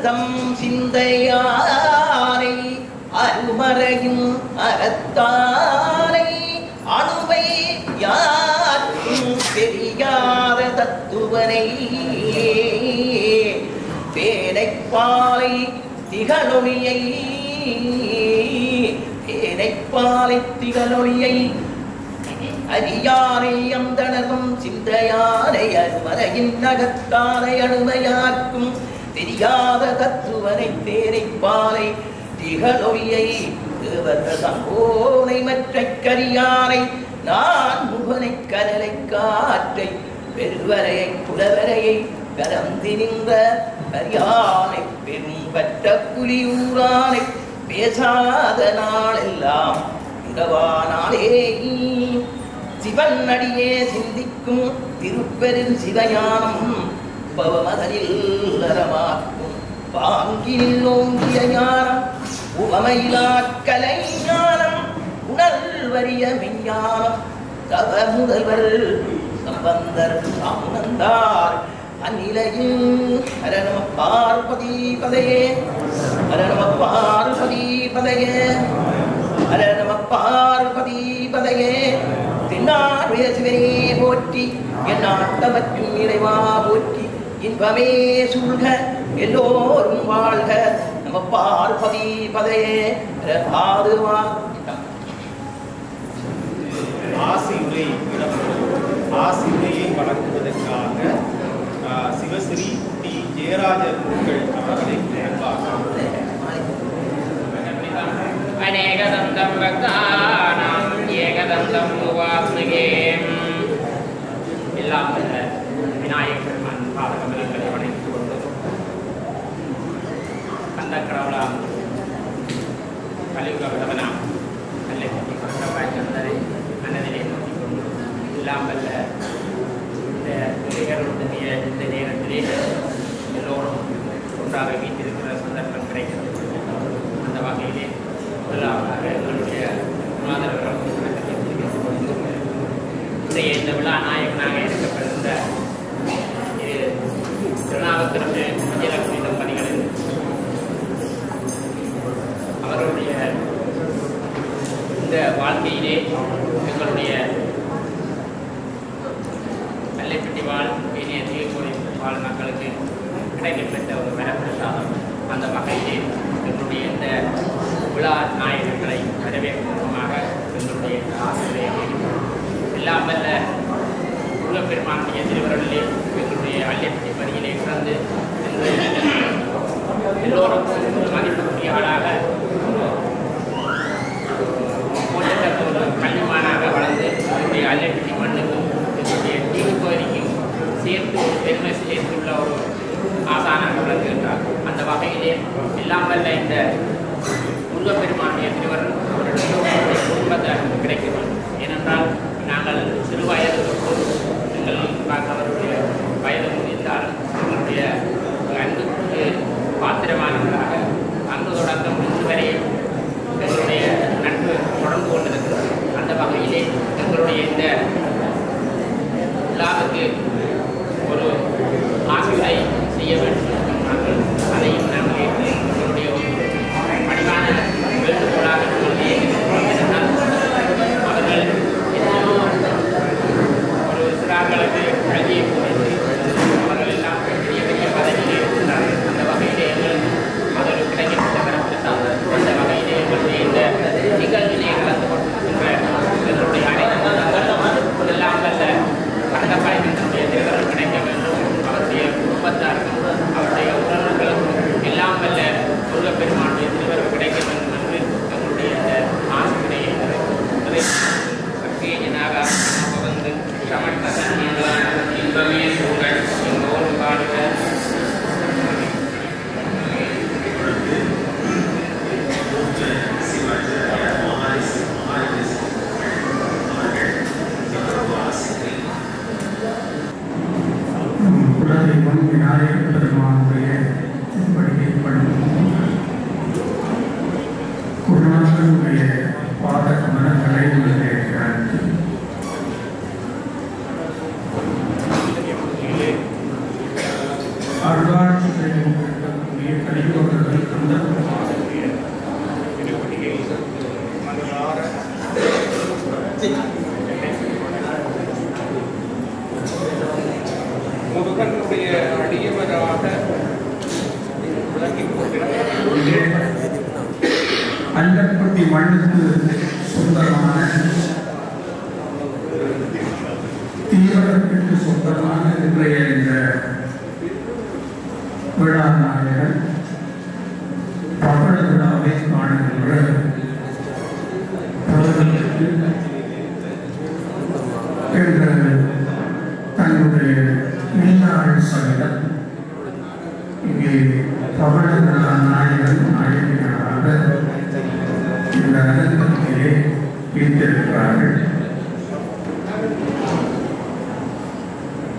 தம் சிந்தையாரை அருமறையும் அறத்தாரை அணுவை யாருக்கும் தெரியாத தத்துவனை பேரைப்பாலை திகழொளியை அறியாரை அந்தணரும் சிந்தையாரை அருமறையின் நகத்தாரை அணுமையாக்கும் தெரியாத தத்துவனை தேரைப்பாலை திகழொளியை சம்போனை மற்ற கரியாரை நான் முகனை கடலை காற்றை பெருவரையை புலவரையை கலந்து நின்ற கரியானை பெரும் பற்ற புலியூரானை பேசாத நாளெல்லாம் உறவானாலே சிவன் அடியே சிந்திக்கும் திருப்பெரும் சிவஞானம் பவமதனில் அறமாக்கும் பாங்கினில் ஓங்கிய ஞானம் உவமையிலா கலை ஞானம் உணர்வறிய மெஞ்ஞானம் தவ முதல்வர் சம்பந்தர் சாமுனந்தார் அந்நிலையில் ஹர நம பார்வதி பதையே ஹர நம பார்வதி பதையே ஹர நம பார்வதி பதையே தென்னாடுடைய சிவனே போற்றி என் நாட்டமற்றும் இறைவா போற்றி இன்பமே சூழ்க எல்லோரும் வாழ்க நம பார்வதி பதையே ஆதுவா ஆசி உரையை வழங்குவதற்காக சிவஸ்ரீ டி ஜெயராஜ குருக்கள் அவர்களை அநேகதந்தம் பக்தானாம் ஏகதந்தம் உபாஸ்மகே. எல்லாம் விநாயகர் பெருமான் பாதகமலங்களை வணங்கிக் கொண்டு கந்த கடவுளாம் கலியுக விடவனாம் நல்லை பற்றி கந்தரை மனதிலே நோக்கிக் கொண்டு எல்லாம் வல்ல இந்த நிகழ்வுடைய இந்த நேரத்திலே எல்லோரும் ஒன்றாக வீட்டிருக்கிற சந்தர்ப்பம் கிடைக்கிறது. அந்த வகையிலே முதலாவதாக எங்களுடைய மாதவர்களும் இன்றைய இந்த விழா நாயகனாக இருக்கப்படுகின்ற திருநாவுக்கரசு விஜயலட்சுமி தம்பதிகளின் அவர்களுடைய இந்த வாழ்க்கையிலே எங்களுடைய கல்லைப்பட்டி வாழ் இனிய தீர்ப்பொழி வாழ் மக்களுக்கு கிடைக்கப்பெற்ற ஒரு வரப்பிரசாதம். அந்த வகையிலே எங்களுடைய இந்த விழா நாயகர்களை வரவேற்பூர்வமாக எங்களுடைய ஆசிரியர் எல்லாம் வல்ல முருகப்பெருமானுடைய திருவருளிலே எங்களுடைய அள்ளிப்பட்டி பணியிலே பிறந்து எல்லோருக்கும் மதிப்புக்குரிய ஆளாக ஒரு கல்விமானாக வளர்ந்து எங்களுடைய அள்ளிப்பட்டி மண்ணுக்கும் எங்களுடைய தீவுப்பகுதிக்கும் சேர்த்து பெருமை சேர்த்துள்ள ஒரு ஆசானாக விளங்குகின்றார். அந்த வகையிலே எல்லாம் வல்ல இந்த முருகப்பெருமானுடைய திருவருள் அவருடைய குடும்பத்தை கிடைக்கிறது. ஏனென்றால் நாங்கள் சிறு வயது எங்கள் அவருடைய வயது முடிந்தாலும் எங்களுடைய அன்புக்கு பாத்திரமானவர்களாக அங்கு தொடர்ந்து முடிந்து வரை எங்களுடைய நட்பு தொடர்ந்து கொண்டிருக்கிறது. அந்த வகையிலே எங்களுடைய இந்த விழாவுக்கு ஒரு ஆசிரியை செய்ய வேண்டும். நாங்கள் அதையும் நாங்கள் எங்களுடைய பணிவான வேண்டுகோளாக அவர்கள் எத்தனையோ ஒரு சிறார்களுக்கு கல்வியை கொடுத்து அவர்கள் எல்லாம் பெரிய பெரிய பதவியிலே இருக்கிறார்கள். அந்த வகையிலே எங்கள் அல்லப்பட்டி மண்ணுக்கு சொந்தமான தீவிரத்திற்கு சொந்தமான இன்றைய இந்த விழா நாயகர் பகல விழாவை காணுகின்ற தன்னுடைய நீலாள் சகிதம் இங்கே பகல விழா நாயகன் நாயகனாக இந்த அரங்கத்திலே வைத்திருக்கிறார்கள்.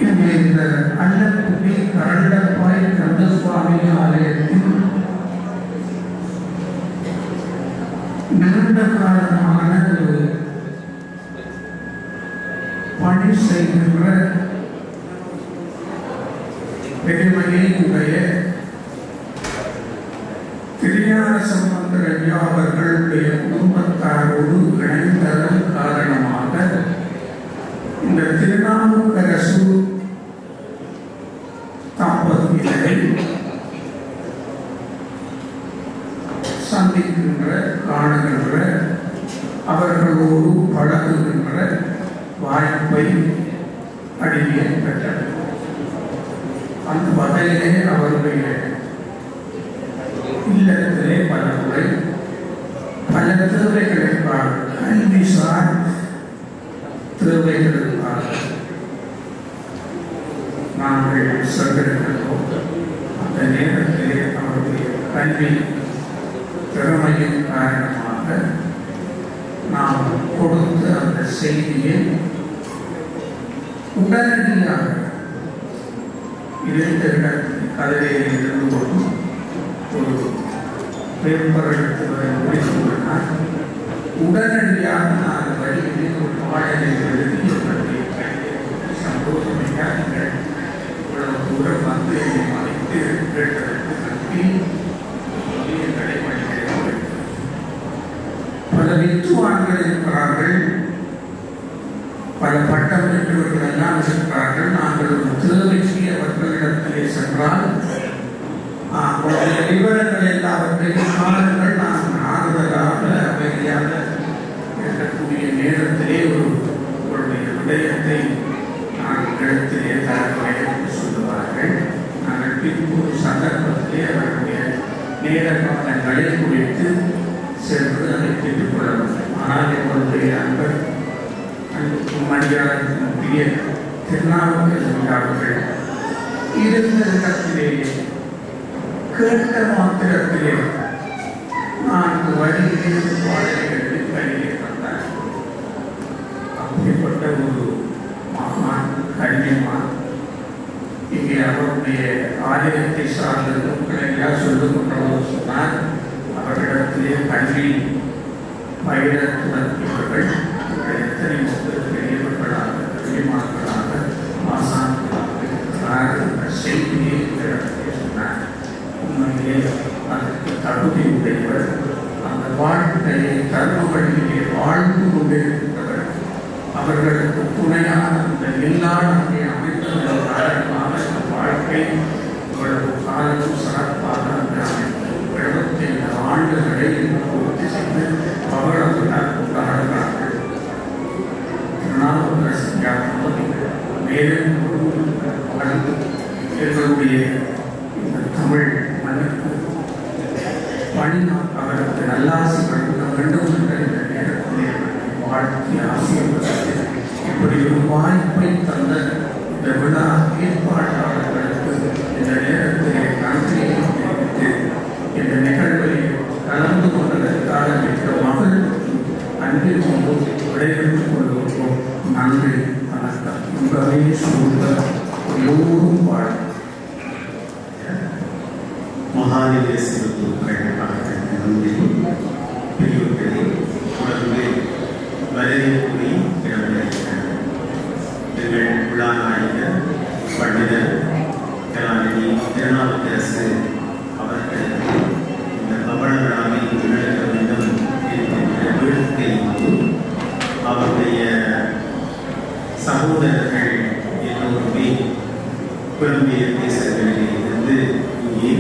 இங்கே இந்த அல்லக்குடி கரண்டப்பாய் கந்தசுவாமி ஆலயத்தின் நீண்ட காலமான ஒரு பணி செய்கின்ற பெருமையை உடைய திருஞான சம்பந்தர் ஐயா அவர்களுடைய குடும்பத்தாரோடு இணைந்ததன் காரணமாக இந்த திருநாவுக்கரசு தம்பதியினரை சந்திக்கின்ற காணுகின்ற அவர்களோடு பழகுகின்ற வாய்ப்பை அடியே பெற்றது. அந்த வகையிலே அவருடைய இல்லத்திலே பல முறை பல தேவைகளுக்காக கல்விசார் தேவைகளுக்காக நாங்கள் சென்றிருக்கிறோம். அந்த நேரத்திலே அவருடைய கல்வி திறமையின் காரணமாக நாம் கொடுத்த அந்த செய்தியை உடனடியாக இருந்த இடத்தில் கதையில் இருந்து கொண்டு ஒரு பேப்பர் எடுத்துவதனால் உடனடியாக நான் வழியிலே ஒரு பாடலை எழுதி சந்தோஷமையாக நீங்கள் இவ்வளவு தூரம் வந்து என்னை மறைத்து கேட்டதற்கு நன்றி எங்களை வழிகிறேன். பல வித்துவான்கள் இருக்கிறார்கள், பல பட்டம் பெற்றவர்கள் எல்லாம் இருக்கிறார்கள். நாங்கள் ஒரு தேவைக்கு அவர்களிடத்திலே சென்றால் விவரங்கள் எல்லாவற்றையும் காலங்கள் நாம் ஆறுதலாக அமைதியாக இருக்கக்கூடிய நேரத்திலே உங்களுடைய விடயத்தை இடத்திலே தரப்படும் சொல்லுவார்கள். நாங்கள் பின்பு ஒரு சந்தர்ப்பத்திலே அவருடைய நேர காலங்களை குறித்து சென்று அதை பெற்றுக் கொள்ள வேண்டும். ஆனால் எங்களுடைய அன்பர் மரியாதைக்குரிய திருநாவுக்கரசர் இருந்த இடத்திலேயே கேட்ட மாத்திரத்திலே 4 வழியிலே பாடல்களை கையிலே தந்தார். அப்படிப்பட்ட ஒரு மகான் கண்ணியமான் இங்கே அவருடைய ஆலயத்தை சார்ந்த நூல்களை எல்லாம் சொல்லிக் கொண்டவர் சொன்னார். அவரிடத்திலே கல்வி பயிரத்துடன் இவர்கள் எத்தனை பெரியவர்களாக பெரியமார்களாக ஆசான்களாக செய்தியை சொன்னார். உண்மையிலே அதற்கு தகுதி உடையவர், அந்த வாழ்க்கையை தர்ம வழியிலே வாழ்ந்து கொண்டிருக்கிறவர், அவர்களுக்கு துணையான அந்த எல்லாருமே அமைந்ததன் காரணமாக அந்த வாழ்க்கை இவ்வளவு காலம் சிறப்பாக அந்த அமைப்பு 75 ஆண்டுகளை பூர்த்தி செய்து பகலவர்களால் கொண்டாடுகிறார்கள். மேலும் எங்களுடைய இந்த தமிழ் மண்ணுக்கு பணி அவருக்கு நல்லாசி வழங்க வேண்டும் என்ற இந்த நேரத்திலே வாழ்க்கை ஆசைப்படுத்தி இப்படி ஒரு வாய்ப்பை தந்த இந்த விழா ஏற்பாட்டாளர்களுக்கு இந்த நேரத்திலே நன்றியை தெரிவித்து இந்த நிகழ்வில் கலந்து கொண்டதற்காக மிக்க மகிழ்ச்சி அன்பில் கொண்டு விடைபெற்றுக் கொள்வோம். நன்றி, வணக்கம். உங்களே சூழ்ந்த எல்லோரும் வாழ மகாநிலை சிறுத்தூர்கள் நன்றி. பெரியோர்களே, தொடர்ந்து வரவேற்புரை இடம்பெறுகிறது. எங்கள் விழா நாயகர் பண்டிதர் கலாநிதி திருநாவுக்கரசு அவர்களுக்கு இந்த கபட விழாவை முன்னெடுக்க வேண்டும் என்கின்ற வேட்கையோடு அவருடைய சகோதரர்கள் எல்லோருமே புலம்பெயர் தேசங்களிலே இருந்து இங்கே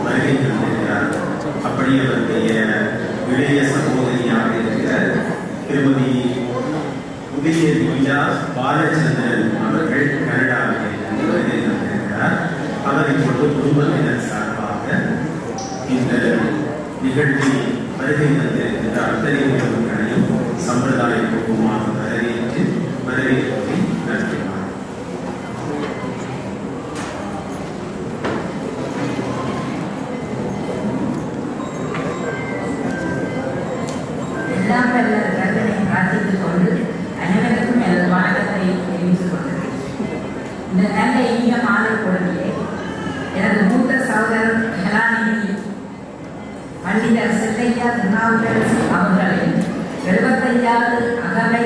வருகை தந்திருக்கிறார். அப்படி அவருடைய விடய உதய மீனா பாலச்சந்திரன் அவர்கள் கனடாவில் வருகிறார். அவர் இப்பொழுது குடும்பத்தினர் சார்பாக இந்த நிகழ்வில் வருகை தந்திருக்கின்ற அத்தனை உறவுகளையும் சம்பிரதாய பூர்வமாக வரவேற்பதை நடத்தினார். எல்லாம் வல்ல இறைவனை பிரார்த்தித்துக் கொண்டு அனைவருக்கும் எனது வணக்கத்தை தெரிவித்துக் கொள்கிறேன். இந்த நல்ல இனிய மாலை பொழுதிலே எனது மூத்த சகோதரர் கலாநிதி பண்டிதர் செல்லையா திருநாவுக்கரசு அவர்களின் 75வது அகவை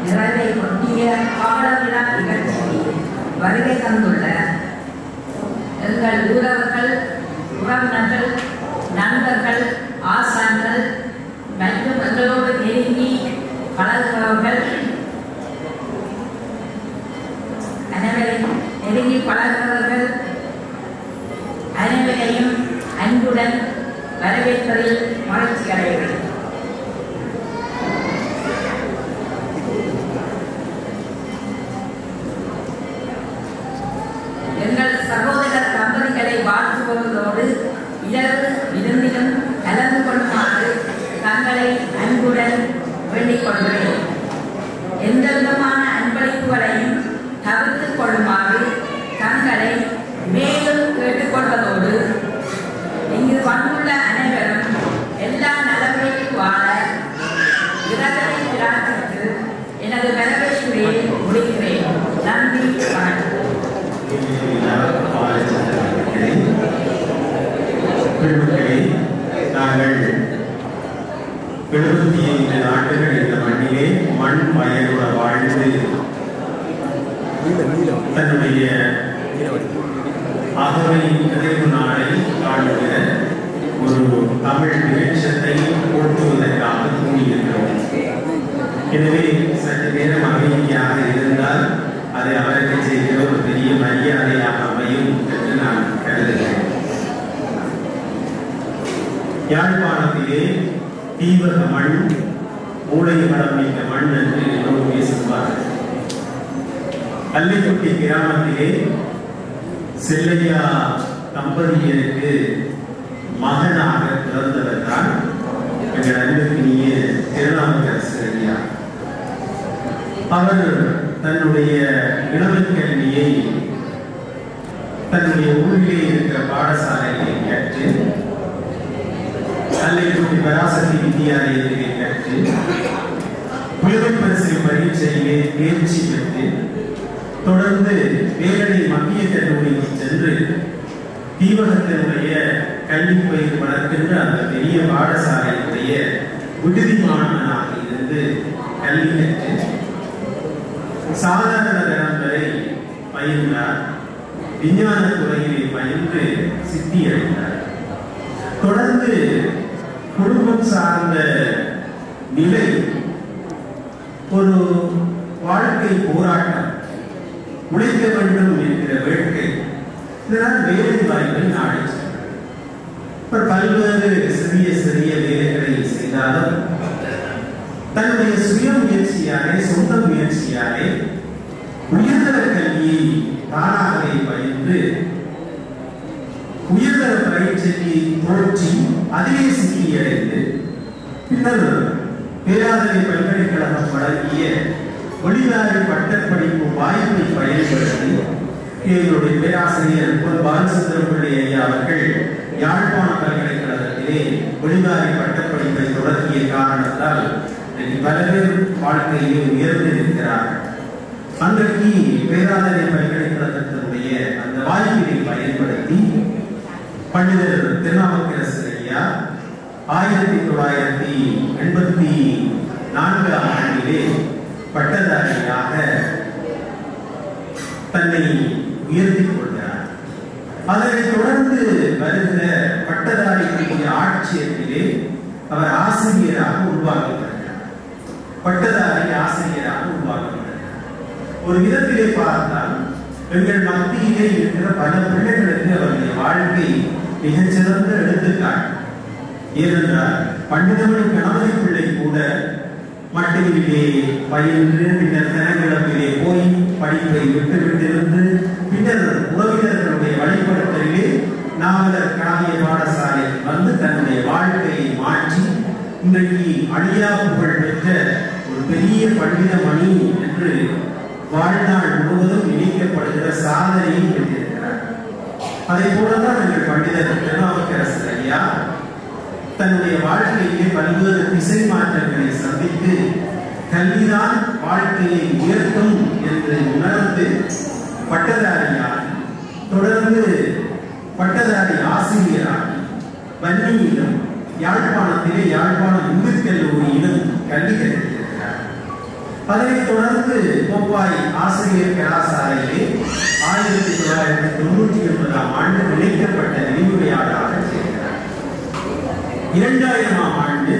நிறைவை ஒட்டிய கால விழா நிகழ்ச்சியில் வருகை தந்துள்ள எங்கள் ஊரவர்கள், உறவினர்கள், நண்பர்கள், ஆசான்கள் மற்றும் எங்களோடு நெருங்கி பழகுபவர்கள் அனைவரையும் அன்புடன் வரவேற்பதில் மகிழ்ச்சி அடைகிறேன். எங்கள் சகோதரர் தம்பதிகளை வாழ்த்துவதோடு இரவு விருந்திலும் கலந்து கொள்ளுமாறு தங்களை அன்புடன் வேண்டிக் கொள்கிறேன். எந்த விதமான அன்பளிப்புகளையும் தவிர்த்துக் கொள்ளுமாறு தங்களை மேலும் கேட்டுக்கொள்வதோடு இங்கு வந்துள்ள அனைவரும் எல்லா நலமையும் வாழ இறைவனை பிரார்த்தித்து எனது வரவேற்புரையை முடிக்கிறேன். நன்றி, வணக்கம். நாங்கள் 75 ஆண்டுகள் இந்த மண்ணிலே மண் வயலுட வாழ்ந்து தன்னுடைய அகவை நிறைவு நாளை காணுகிற ஒரு தமிழ் நிகழ்ச்சியை போட்டுவதற்காக கூடியிருக்கிறோம். எனவே சற்று நேரம் அமைதியாக இருந்தால் அதை அவருக்கு செய்கிற ஒரு பெரிய மரியாதையாக அமையும் என்று நான் கருதுகிறேன். யாழ்ப்பாணத்திலே தீவக மண், மூளை வளம் மிக்க மண் என்று எல்லோரும் பேசுவார்கள். அல்லிக்குட்டி கிராமத்திலே செல்லையா தம்பதியருக்கு மகனாக பிறந்தவர் தான் எங்கள் அன்புக்கினிய திருநாவுக்கரசு ஐயா. அவர் தன்னுடைய இளமைக் கல்வியை தன்னுடைய ஊரிலே இருக்கிற பாடசாலையை கற்று, அல்லிக்குட்டி பராசக்தி வித்தியாலயத்திலே கற்று, புலமை பரிசு பரீட்சையிலே தேர்ச்சி பெற்று தொடர்ந்து வேலனை மத்திய கல்லூரிக்கு சென்று தீவகத்தினுடைய கல்வி பயிர் வளர்க்கின்ற அந்த பெரிய பாடசாலையுடைய விடுதி மாணவனாக இருந்து கல்வி கற்று சாதாரண தரம் வரை பயின்றார். விஞ்ஞான துறையிலே பயின்று சித்தி அடைந்தார். தொடர்ந்து குடும்பம் சார்ந்த நிலை ஒரு வாழ்க்கை போராட்டம், உழைக்க வேண்டும் என்கிற வேட்கை, இதனால் வேலை வாய்ப்பை நாடி சென்றார். பல்வேறு சிறிய சிறிய வேலைகளை செய்தாலும் தன்னுடைய சுய முயற்சியாலே, சொந்த முயற்சியாலே உயர்தர கல்வியை தானாகவே பயின்று உயர்தர பயிற்சிக்கு தோற்றி அதிலே சித்தியடைந்து பின்னர் பேராதனை பல்கலைக்கழகம் வழங்கிய வெளிநாடு பட்டப்படிப்பு வாய்ப்பை பயன்படுத்தி எங்களுடைய பேராசிரியர் பாலச்சந்திரன் பிள்ளை ஐயா அவர்கள் யாழ்ப்பாண பல்கலைக்கழகத்திலே வெளிநாடு பட்டப்படிப்பை தொடங்கிய காரணத்தால் பல பேர் வாழ்க்கையிலே உயர்ந்து இருக்கிறார்கள். அன்றைக்கு பேராதனை பல்கலைக்கழகத்தினுடைய அந்த வாய்ப்பினை பயன்படுத்தி பண்டிதர் திருநாவுக்கரசு ஐயா 1984 ஆண்டிலே பட்டதாரியாக தன்னை உயர்த்திக் கொண்டார். அதனைத் தொடர்ந்து வருகிற பட்டதாரிகளுடைய ஆட்சியத்திலே அவர் ஆசிரியராக உருவாக்கப்பட்டார். பட்டதாரி ஆசிரியராக உருவாக்கப்பட்டார். ஒரு விதத்திலே பார்த்தால் எங்கள் மத்தியிலே இருக்கிற பல பிள்ளைகளுக்கு அவருடைய வாழ்க்கை மிகச்சிறந்த எடுத்துக்காட்டு. ஏனென்றால் பண்டிதமணி கணவனை பிள்ளை கூட மட்டுமிலே பயின்று பின்னர் தனங்கிழப்பிலே போய் படிப்பை விட்டுவிட்டிருந்து பின்னர் உறவினர்களுடைய வழிபடுத்தலிலே நாவலர் காவிய பாடசாலை வந்து தன்னுடைய வாழ்க்கையை மாற்றி இன்றைக்கு அழியா புகழ் பெற்ற ஒரு பெரிய பண்டித மணி என்று வாழ்நாள் முழுவதும் இணைக்கப்படுகிற சாதனையை பெற்றிருக்கிறார். அதை போலதான் எங்கள் பண்டிதர் திருநாவுக்கரசர் ஐயா தன்னுடைய வாழ்க்கையிலே பல்வேறு திசை மாற்றங்களை சந்தித்து கல்விதான் வாழ்க்கையை உயர்த்தும் என்று உணர்ந்து பட்டதாரியாகி தொடர்ந்து பட்டதாரி ஆசிரியராகி வன்னியிலும் யாழ்ப்பாணத்திலே யாழ்ப்பாணம் இந்து கல்லூரியிலும் கல்வி கற்றிருக்கிறார். அதனைத் தொடர்ந்து கோப்பாய் ஆசிரியர் கலாசாலையிலே 1999ஆம் ஆண்டு இணைக்கப்பட்ட விரிவுரையாளராக சேர்க்கிறார். 2000ஆம் ஆண்டு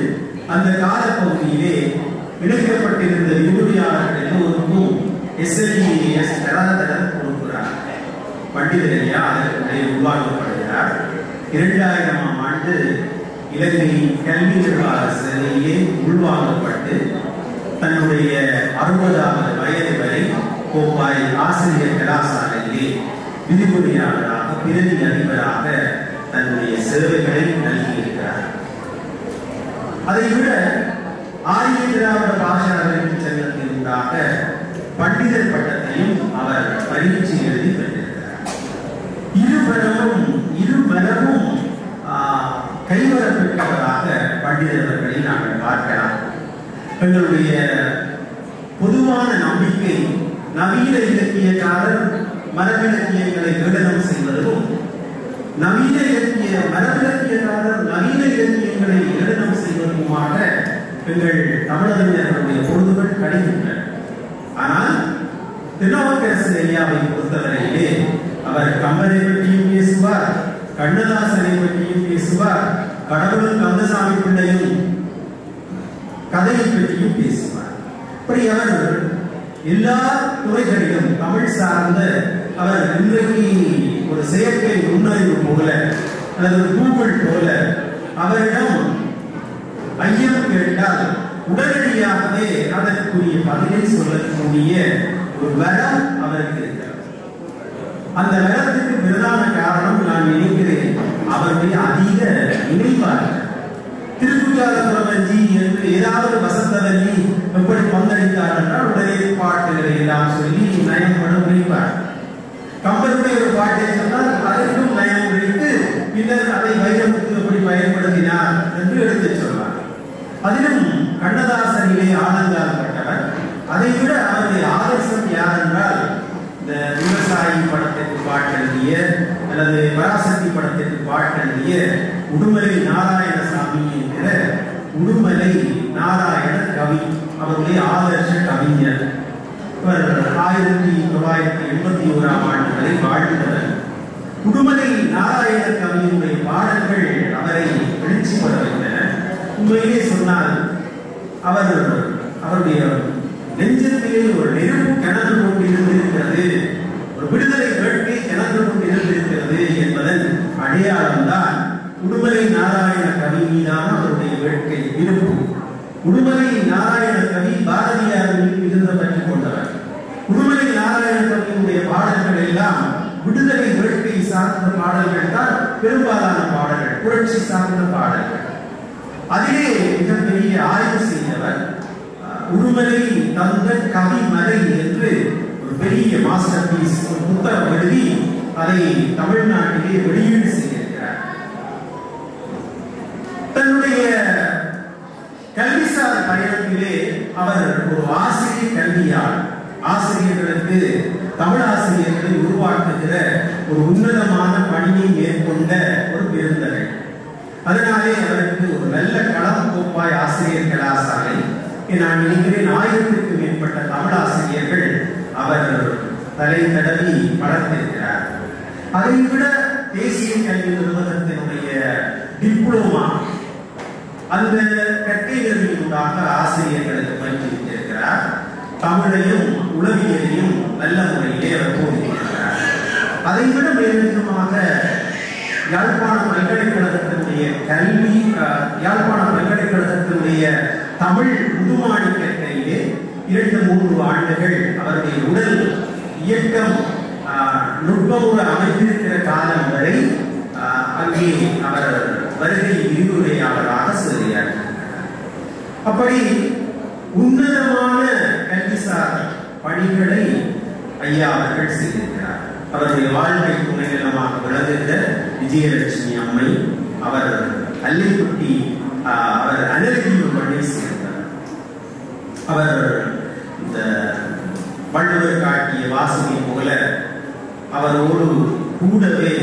அந்த காலப்பகுதியிலே இணைக்கப்பட்டிருந்த விரிவுரையாளர்கள் எல்லோருக்கும் SLES தராதரம் கொடுக்கிறார். பண்டிதர் ஐயா அதற்கு உருவாக்கப்படுகிறார். 2000ஆம் ஆண்டு இலங்கை கல்வி நிர்வாக சேவையிலே உள்வாங்கப்பட்டு தன்னுடைய 60வது வயது வரை கோப்பாய் ஆசிரியர் கலாசாலையிலே விரிவுரையாளராக பிரதி அதிபராக தன்னுடைய சேவைகளை நல்கியிருக்கிறார். அதைவிட ஆரிய திராவிட பாஷா அறிவிப்பு சங்கத்தினூடாக பண்டிதர் பட்டத்தையும் அவர் பரீட்சை எழுதி பெற்றிருக்கிறார். இருபலமும் கைவரப்பட்டவராக பண்டிதர்களை நாங்கள் பார்க்கலாம். எங்களுடைய பொதுவான நம்பிக்கை நவீன இலக்கியக்காரர் மரபிலக்கியங்களை ஏளனம் செய்வதும் நவீன இலக்கிய மரபிலக்கியக்காரர் நவீன இலக்கியங்களை ஏளனம் செய்வதுமாக எங்கள் தமிழறிஞர்களுடைய பொழுதுகள் கழிகின்றன. ஆனால் திருநாவுக்கரசர் ஐயாவை பொறுத்தவரையிலே அவர் கம்பரை பற்றியும் பேசுவார், கண்ணதாசனை பற்றியும் பேசுவார், கடவுள் கந்தசாமி பிள்ளையும் கதையை பற்றியும் பேசுவார். அப்படி அவர் எல்லா துறைகளிலும் தமிழ் சார்ந்த அவர் இன்றைக்கு ஒரு செயற்கை நுண்ணறிவு போல அல்லது கூகுள் போல அவரிடம் ஐயம் கேட்டால் உடனடியாகவே அதற்குரிய பதிலை சொல்லக்கூடிய ஒரு வரம் அவருக்கு இருக்கிறது. அந்த வரத்துக்கு பிரதான காரணம் நான் நினைக்கிறேன் அவருடைய அதிக நினைவார்கள். திருக்குற்றாலக்குறவஞ்சி என்று ஏதாவது வசந்தவல்லி எப்படி பங்களித்தார் என்றால் உடனே பாட்டுகளை எல்லாம் சொல்லி நயம்படம் வைப்பார். கம்பனுடைய ஒரு பாட்டை சொன்னால் அதற்கும் நயம் வைத்து பின்னர் அதை வைரமுத்து எப்படி பயன்படுத்தினார் என்று எடுத்துச் சொல்வார். அதிலும் கண்ணதாசனிலே ஆனந்தாற்பட்டவர். அதை விட அவருடைய ஆதர்சம் யார் என்றால் இந்த விவசாயி படத்திற்கு பாட்டு எழுதிய அல்லது பராசக்தி படத்திற்கு பாட்டு எழுதிய உடுமலை நாராயணசாமி என்கிற உடுமலை நாராயண கவி அவருடைய ஆதர்ச கவிஞர். இவர் 1981ஆம் ஆண்டு வரை வாழ்ந்தவர். உடுமலை நாராயண கவியினுடைய பாடல்கள் அவரை எழுச்சி பெற வைத்தன. உண்மையிலே சொன்னால் அவருடைய நெஞ்சத்திலே ஒரு நெருப்பு கிணறு கொண்டிருந்திருக்கிறது, ஒரு விடுதலை வேட்கை கிணறு கொண்டிருந்திருக்கிறது என்பதன் அடையாளம் தான் உடுமலை நாராயண கவி மீதான அவருடைய வேட்கை விருப்பு. உடுமலை நாராயண கவி பாரதியார் இருந்த பற்றி கொண்டவர். உடுமலை நாராயண கவியினுடைய பாடல்கள் எல்லாம் விடுதலை வேட்கை சார்ந்த பாடல்கள் தான் பெரும்பாலான பாடல்கள், புரட்சி சார்ந்த பாடல்கள். அதிலே மிகப்பெரிய ஆய்வு செய்தவர். உடுமலை தந்த கவி மலை என்று ஒரு பெரிய மாஸ்டர் பீஸ் ஒரு புத்தகம் எழுதி அதை தமிழ்நாட்டிலே வெளியீடு செய்திருக்கிறார். தன்னுடைய கல்விசார் பயணத்திலே அவர் ஒரு ஆசிரியர் கல்வியால் ஆசிரியர்களுக்கு தமிழ் ஆசிரியர்களை உருவாக்குகிற ஒரு உன்னதமான பணியை மேற்கொண்ட ஒரு பெருந்தகை. அதனாலே அவருக்கு ஒரு நல்ல களம் கோப்பாய் ஆசிரியர் கலாசாலை. நான் நினைக்கிறேன் 1000க்கும் மேற்பட்ட தமிழ் ஆசிரியர்கள் அவர் தலை தடவி வளர்த்திருக்கிறார். அதை விட தேசிய கல்வி நிறுவனத்தினுடைய டிப்ளோமா அந்த கற்கைகளினூடாக ஆசிரியர்களுக்கு பயிற்றுவித்திருக்கிறார். தமிழையும் உளவியலையும் நல்ல முறையிலே அவர் போதித்திருக்கிறார். அதை விட மேலதிகமாக யாழ்ப்பாண பல்கலைக்கழகத்தினுடைய யாழ்ப்பாண பல்கலைக்கழகத்தினுடைய தமிழ் முதுமாணிக்க 2-3 ஆண்டுகள் அவருடைய உடல் இயக்கம் நுட்பமுற அமைந்திருக்கிற காலம் வரை அங்கே அவர் வருகை விரிவுரையாளராக செல்கிறார். அப்படி உன்னதமான கல்விசார் பணிகளை ஐயா அவர்கள் செய்திருக்கிறார். அவருடைய வாழ்க்கை துணைநிலமாக விளங்குகிற விஜயலட்சுமி அம்மை, அவர் அல்லைக்குட்டி, அவர் அனல்தீவு பண்ணி சேர்ந்தார். அவர் இந்த வள்ளுவர் காட்டிய வாசனை போல அவரோடு கூடவே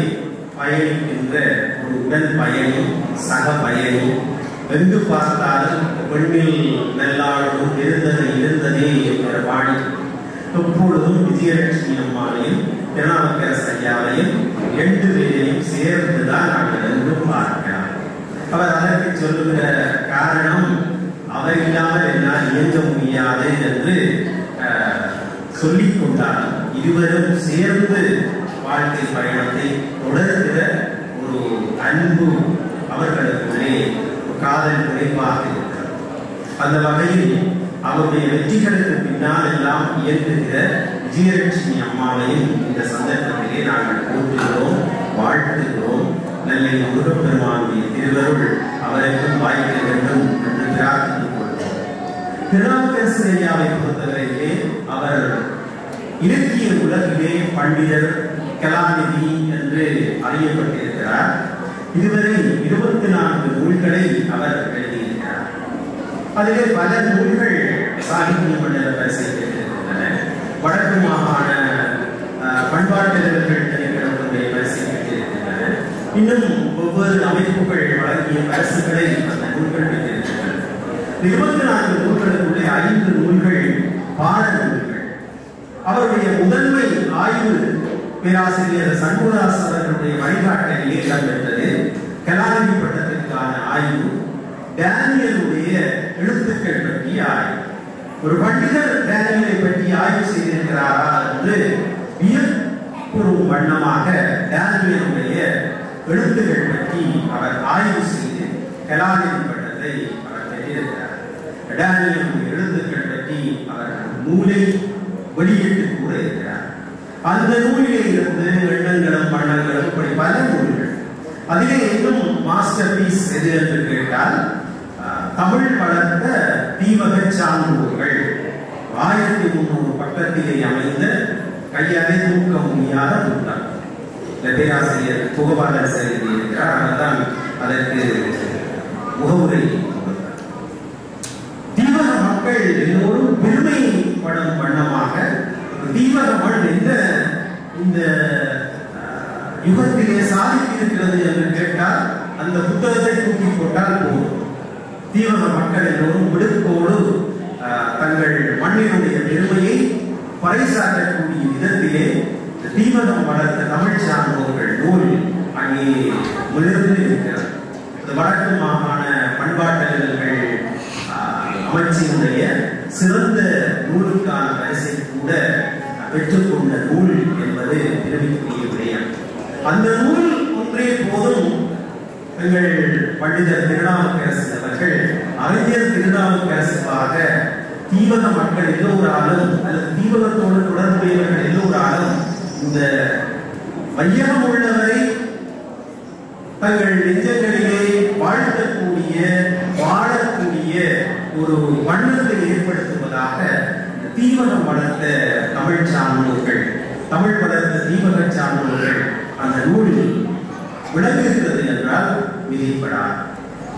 பயணிக்கின்ற ஒரு உடன் பயணி, சக பயணி. எங்கு பார்த்தாலும் பெண்ணில் நல்லாளும் இருந்ததே என்கிற பாணி. எப்பொழுதும் விஜயலட்சுமி அம்மாவையும் திருநாவுக்கரசு ஐயாவையும் 2 பேரையும் சேர்ந்துதான் நாங்கள் என்றும் பார்க்கலாம். அவர் அதற்கு சொல்லுகிற காரணம், அவர் இல்லாமல் என்னால் இயங்க முடியாது என்று சொல்லிக் கொண்டார். இருவரும் சேர்ந்து வாழ்க்கை பயணத்தை தொடர்கிற ஒரு அன்பு அவர்களுக்குள்ளே காதல் குறைவாக இருக்கிறது. அந்த வகையில் அவருடைய வெற்றிகளுக்கு பின்னால் எல்லாம் இயங்குகிற விஜயலட்சுமி அம்மாவையும் இந்த சந்தர்ப்பத்திலே நாங்கள் போற்றுகிறோம், வாழ்த்துகிறோம். நெல்லை முருகப்பெருமானுடைய திருவருள் அவருக்கும் வாய்க்க வேண்டும் என்று பிரார்த்தித்துக் கொள்வோம். திருநாவுக்கரசு ஐயாவை பொறுத்தவரையிலே அவர் இலக்கிய உலகிலே பண்டிதர், கலாநிதி என்று அறியப்பட்டிருக்கிறார். இதுவரை 24 நூல்களை அவர் எழுதியிருக்கிறார். அதிலே பல நூல்கள் சாகித்ய மண்டல பரிசை பெற்றிருக்கின்றன. வடக்கு மாகாண பண்பாட்டறிஞர்கள் திணைக்களத்துடைய பரிசை பெற்றிருக்கின்றன. இன்னும் ஒவ்வொரு அமைப்புகள் வழங்கிய பரிசுகளை அந்த நூல்கள் பெற்றிருக்கின்றன. 24 நூல்களுக்குள்ளே 5 நூல்கள் பாட நூல்கள். அவருடைய முதன்மை ஆய்வு பேராசிரியர் சண்முகதாஸ் அவர்களுடைய வழிகாட்டலிலே இடம்பெற்றது. கலாநிதி பட்டத்திற்கான ஆய்வு டேனியலுடைய எழுத்துக்கள் பற்றிய ஆய்வு. ஒரு பண்டிதர் டேனியலை பற்றி ஆய்வு செய்திருக்கிறாரா என்று வியப்புறும் வண்ணமாக டேனியலுடைய எழுத்துக்கள் பற்றி அவர் ஆய்வு செய்து கலாநிதி பட்டத்தை அவர் பெற்றிருக்கிறார். டேனியலுடைய எழுத்துக்கள் பற்றி அவர் நூலை வெளியிட்டு கூட இருக்கிறார். அந்த நூலிலே இருந்து எண்ணங்களும் வண்ணங்களும் இப்படி பல நூல்கள். அதிலே இன்னும் மாஸ்டர் பீஸ் எது என்று கேட்டால், தமிழ் வளர்த்த தீவக சான்றோர்கள் 1300 பக்கத்திலே அமைந்த கையாலே தூக்க முடியாத புத்தகம். பேராசிரியர் புகபாலன் எழுதியிருக்கிறார். அதனால் அதற்கு முகவுரை கொடுத்தார். தீவக மக்கள் எல்லோரும் பெருமைப்படும் வண்ணமாக தீவக மண் என்ற இந்த யுகத்திலே சாதித்திருக்கிறது என்று கேட்டால் அந்த புத்தகத்தை தூக்கி போட்டால் போதும். தீவக மக்கள் எல்லோரும் விடுப்போடு தங்கள் மண்ணினுடைய பெருமையை பறைசாற்றக்கூடிய விதத்திலே தீவகம் வளர்த்த தமிழ் சான்றோர்கள் நூல் அங்கே விழுந்து இருக்கிறது. வடக்கு மாகாண பண்பாட்டறிஞர்கள் அமைச்சினுடைய சிறந்த நூலுக்கான பரிசை கூட பெற்றுக்கொண்ட நூல் என்பது பெருமைக்குரிய விடயம். அந்த நூல் ஒன்றே போதும். எங்கள் பண்டிதர் திருநாவுக்கரசு அவர்கள் அறிஞர் திருநாவுக்கரசுக்காக தீவக மக்கள் எல்லோராலும் அல்லது தீவகத்தோடு தொடர்புடையவர்கள் எல்லோராலும் இந்த வையகம் உள்ளவரை தங்கள் நெஞ்சங்களிலே வாழ்த்தக்கூடிய வாழக்கூடிய ஒரு வண்ணத்தை ஏற்படுத்துவதாக தீவகம் வளர்த்த தமிழ் சான்றோர்கள், தமிழ் வளர்த்த தீவக சான்றோர்கள் அந்த நூலில் விளங்குகிறது என்றால் விதிப்படார்.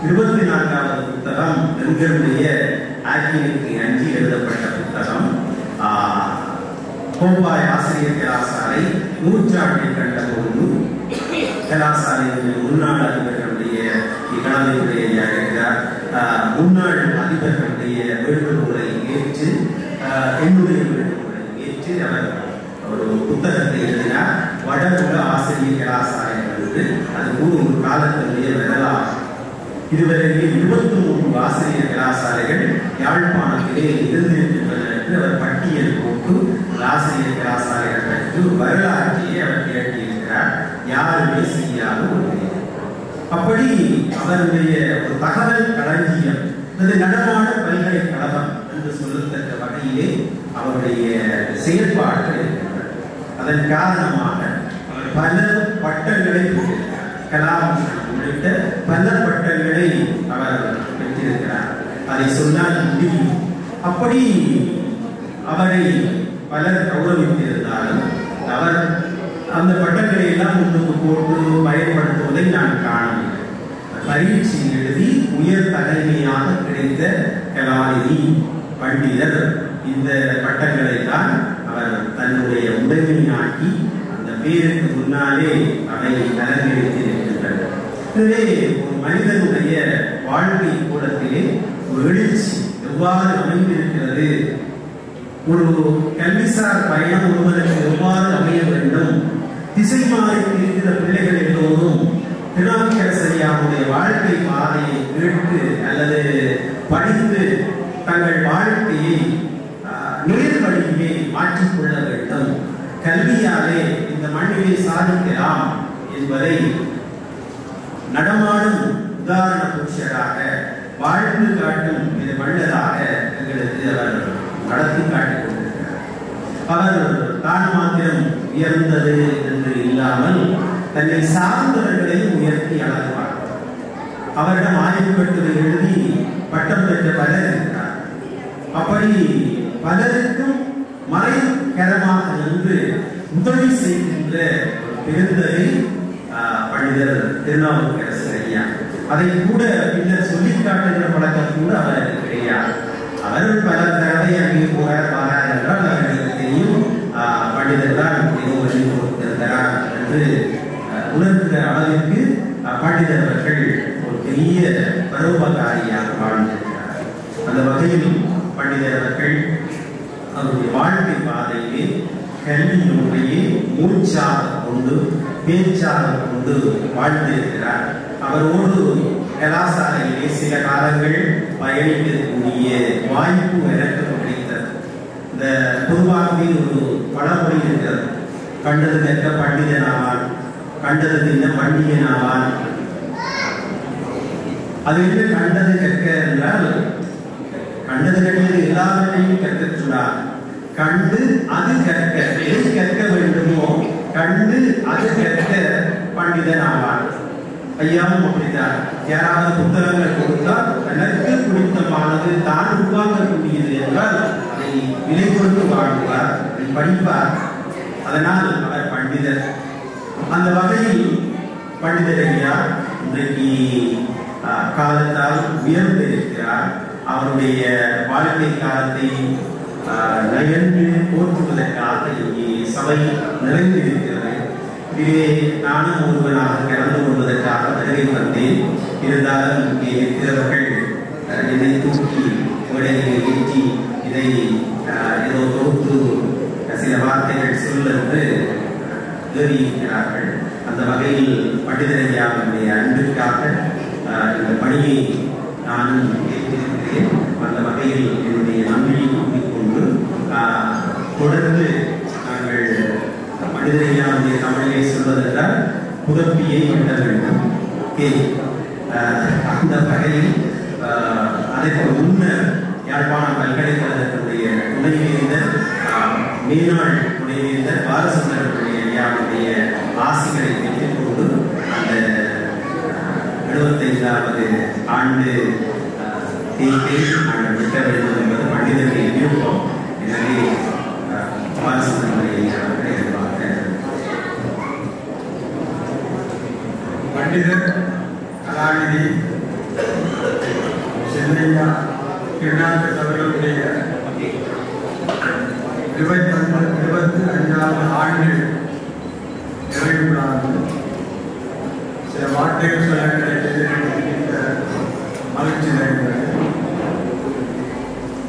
24வது புத்தகம் எங்களுடைய ஆக்கியனுக்கு அஞ்சி எழுதப்பட்ட புத்தகம். கோப்பாய் ஆசிரியர் கலாசாலை நூற்றாண்டை கண்ட போது கலாசாலையுடைய முன்னாள் அதிபர்களுடைய இக்கணவனுடைய முன்னாள் அதிபர்களுடைய வேண்டுகோளை ஏற்று என்னுடைய வேண்டுகோளை ஏற்று அவர் ஒரு புத்தகத்தை எழுதினார். வடமுக ஆசிரியர் கலாசாலை என்று அது ஒரு காலத்தினுடைய வரலாறு. இதுவரையிலே 23 ஆசிரியர் கலாசாலைகள் யாழ்ப்பாணத்திலே இருந்திருக்கின்றன என்று அவர் பட்டியல் போட்டு ஆசிரியர் கலாசாலைகள் பற்றி வரலாற்றையே அவர் திரட்டியிருக்கிறார். யாருமே செய்யாத ஒரு அப்படி அவருடைய ஒரு தகவல் களஞ்சியம், அது நடமாட பல்கலைக்கழகம் என்று சொல்லத்தக்க வகையிலே அவருடைய செயல்பாடுகள் இருக்கின்றன. அதன் காரணமாக அவர் பல பட்டங்களை பெற்றிருக்கிறார். கலாபூஷணம் உள்ளிட்ட பல பட்டங்களை அவர் பெற்றிருக்கிறார். அதை சொன்னால் முடியும். அப்படி அவரை பலர் கௌரவித்திருந்தாலும் அவர் அந்த பட்டங்களை எல்லாம் முன்னுக்கு போட்டு பயன்படுத்துவதை நான் காணவில்லை. பரீட்சை எழுதி உயர் தலைமையாக கிடைத்த கலாநிதி பண்டிதர் இந்த பட்டங்களை தான் அவர் தன்னுடைய உடைமையாக்கி அந்த பேருக்கு முன்னாலே அவை அலங்கரித்திருக்கின்றன. எனவே ஒரு மனிதனுடைய வாழ்க்கை கூடத்திலே ஒரு எழுச்சி எவ்வாறு அமைந்திருக்கிறது, ஒரு கல்விசார் பயணம் ஒருவருக்கு எவ்வாறு அமைய வேண்டும், திசை மாறி இருக்கிற பிள்ளைகள் எல்லோரும் திருநாவுக்கரசரியாருடைய வாழ்க்கை பாதையை கேட்டு அல்லது படித்து தங்கள் வாழ்க்கையை நேர் வழியிலே மாற்றிக்கொள்ள வேண்டும், கல்வியாலே இந்த மண்ணிலே சாதிக்கலாம் என்பதை நடமாடும் உதாரண புருஷராக வாழ்ந்து காட்டும் இது வல்லதாக எங்களுக்கு அவர் நடத்தி காட்டிக் கொண்டிருக்கிறார். அவர் தான் மாத்திரம் உயர்ந்தது என்று இல்லாமல் தன்னை சார்ந்தவர்களை உயர்த்தி அழகுவார். அவரிடம் ஆய்வு கட்டுரை எழுதி பட்டம் பெற்ற பலர் இருக்கிறார். அப்படி பலருக்கும் மறைகரமாக நின்று உதவி செய்கின்ற பெருந்தரை பண்டிதர் திருநாவுக்கரசர் ஐயா. அதை கூட பின்னர் சொல்லி காட்டுகிற பழக்கம் கூட அவருக்கு கிடையாது. அவர் பல தடவை அங்கே போறார் வரார் என்றால் அவர்களுக்கு தெரியும் பண்டிதர் தான் ஏதோ வழி கொடுத்திருக்கிறார் என்று உணர்கிற அளவிற்கு பண்டிதர் அவர்கள் ஒரு பெரிய பரோபகாரியாக வாழ்ந்திருக்கிறார். அந்த வகையில் பண்டிதர் அவர்கள் அவருடைய வாழ்க்கை பாதையிலே கல்வியினுடைய மூச்சாக கொண்டு பேச்சாக கொண்டு வாழ்ந்திருக்கிறார். அவரோடு கலாசாலையிலே சில காலங்கள் பயணிக்கக்கூடிய வாய்ப்பு எனக்கு கிடைத்தது. இந்த பொதுவாகவே ஒரு பழமொழி இருக்கிறது, கண்டது கற்க பண்டிதன் ஆவான், கண்டது தின்ன பண்டிகன் ஆவான். அது என்ன கண்டது கற்க என்றால், கண்டது கற்றது எல்லாவற்றையும் கற்க சொன்னார். கண்டு அது கற்க, எதை கற்க வேண்டுமோ கண்டு அது கற்க பண்டிதன் ஆவான். ஐயாவும் அப்படித்தான். யாராவது புத்தகங்கள் கொடுத்தால் தனக்கு பிடித்தமானது தான் உருவாக்கக்கூடியது என்றால் அதை விலை கொடுத்து வாழ்வார், அதை படிப்பார். அதனால் அவர் பண்டிதர். அந்த வகையில் பண்டிதர் ஐயா இன்றைக்கு காலத்தால் உயர்ந்திருக்கிறார். அவருடைய வாழ்க்கை காலத்தை நயந்து போற்றுவதற்காக இங்கே சபை நிறைந்திருக்கிறது. இதிலே நானும் ஒருவனாக கலந்து கொள்வதற்காக வருகை வந்தேன். இருந்தாலும் இங்கே இருக்கிறவர்கள் என்னை தூக்கி உடையை ஏற்றி இதை ஏதோ தொகுத்து சில வார்த்தைகள் சொல்லென்று எழுதியிருக்கிறார்கள். அந்த வகையில் பண்டிதரையாவுடைய அன்பிற்காக இந்த பணியை நானும் ஏற்றிருக்கிறேன். அந்த வகையில் என்னுடைய நம்பிக்கை கூறிக்கொண்டு தொடர்ந்து நாங்கள் மனிதரையாவுடைய தமிழை சொல்வதென்றால் புதப்பியை எட்ட வேண்டும். அந்த வகையில் அதற்கு முன்னர் யாழ்ப்பாணம் பல்கலைக்கழகத்தினுடைய துணைவேந்தர் மேனாள் துணைவேந்தர் பாலசுந்தரனுடைய ஐயாவுடைய ஆசிகளை பெற்றுக்கொண்டு அந்த 75வது ஆண்டு தேர்வை நாங்கள் விட்ட வேண்டும் என்பது பண்டிதர்களின் விருப்பம். எனவே பாலசுந்தரனுடைய ஐயாவுக்கு எதிர்பார்க்க பண்டிதர் கலாநிதி சென்னையா திருநாவுக்கரசர் அவர்களுடைய 25வது ஆண்டு நிறைவு விழாவில் சில வார்த்தைகள் சொல்ல கிடைத்தது மகிழ்ச்சி நிறைந்தது.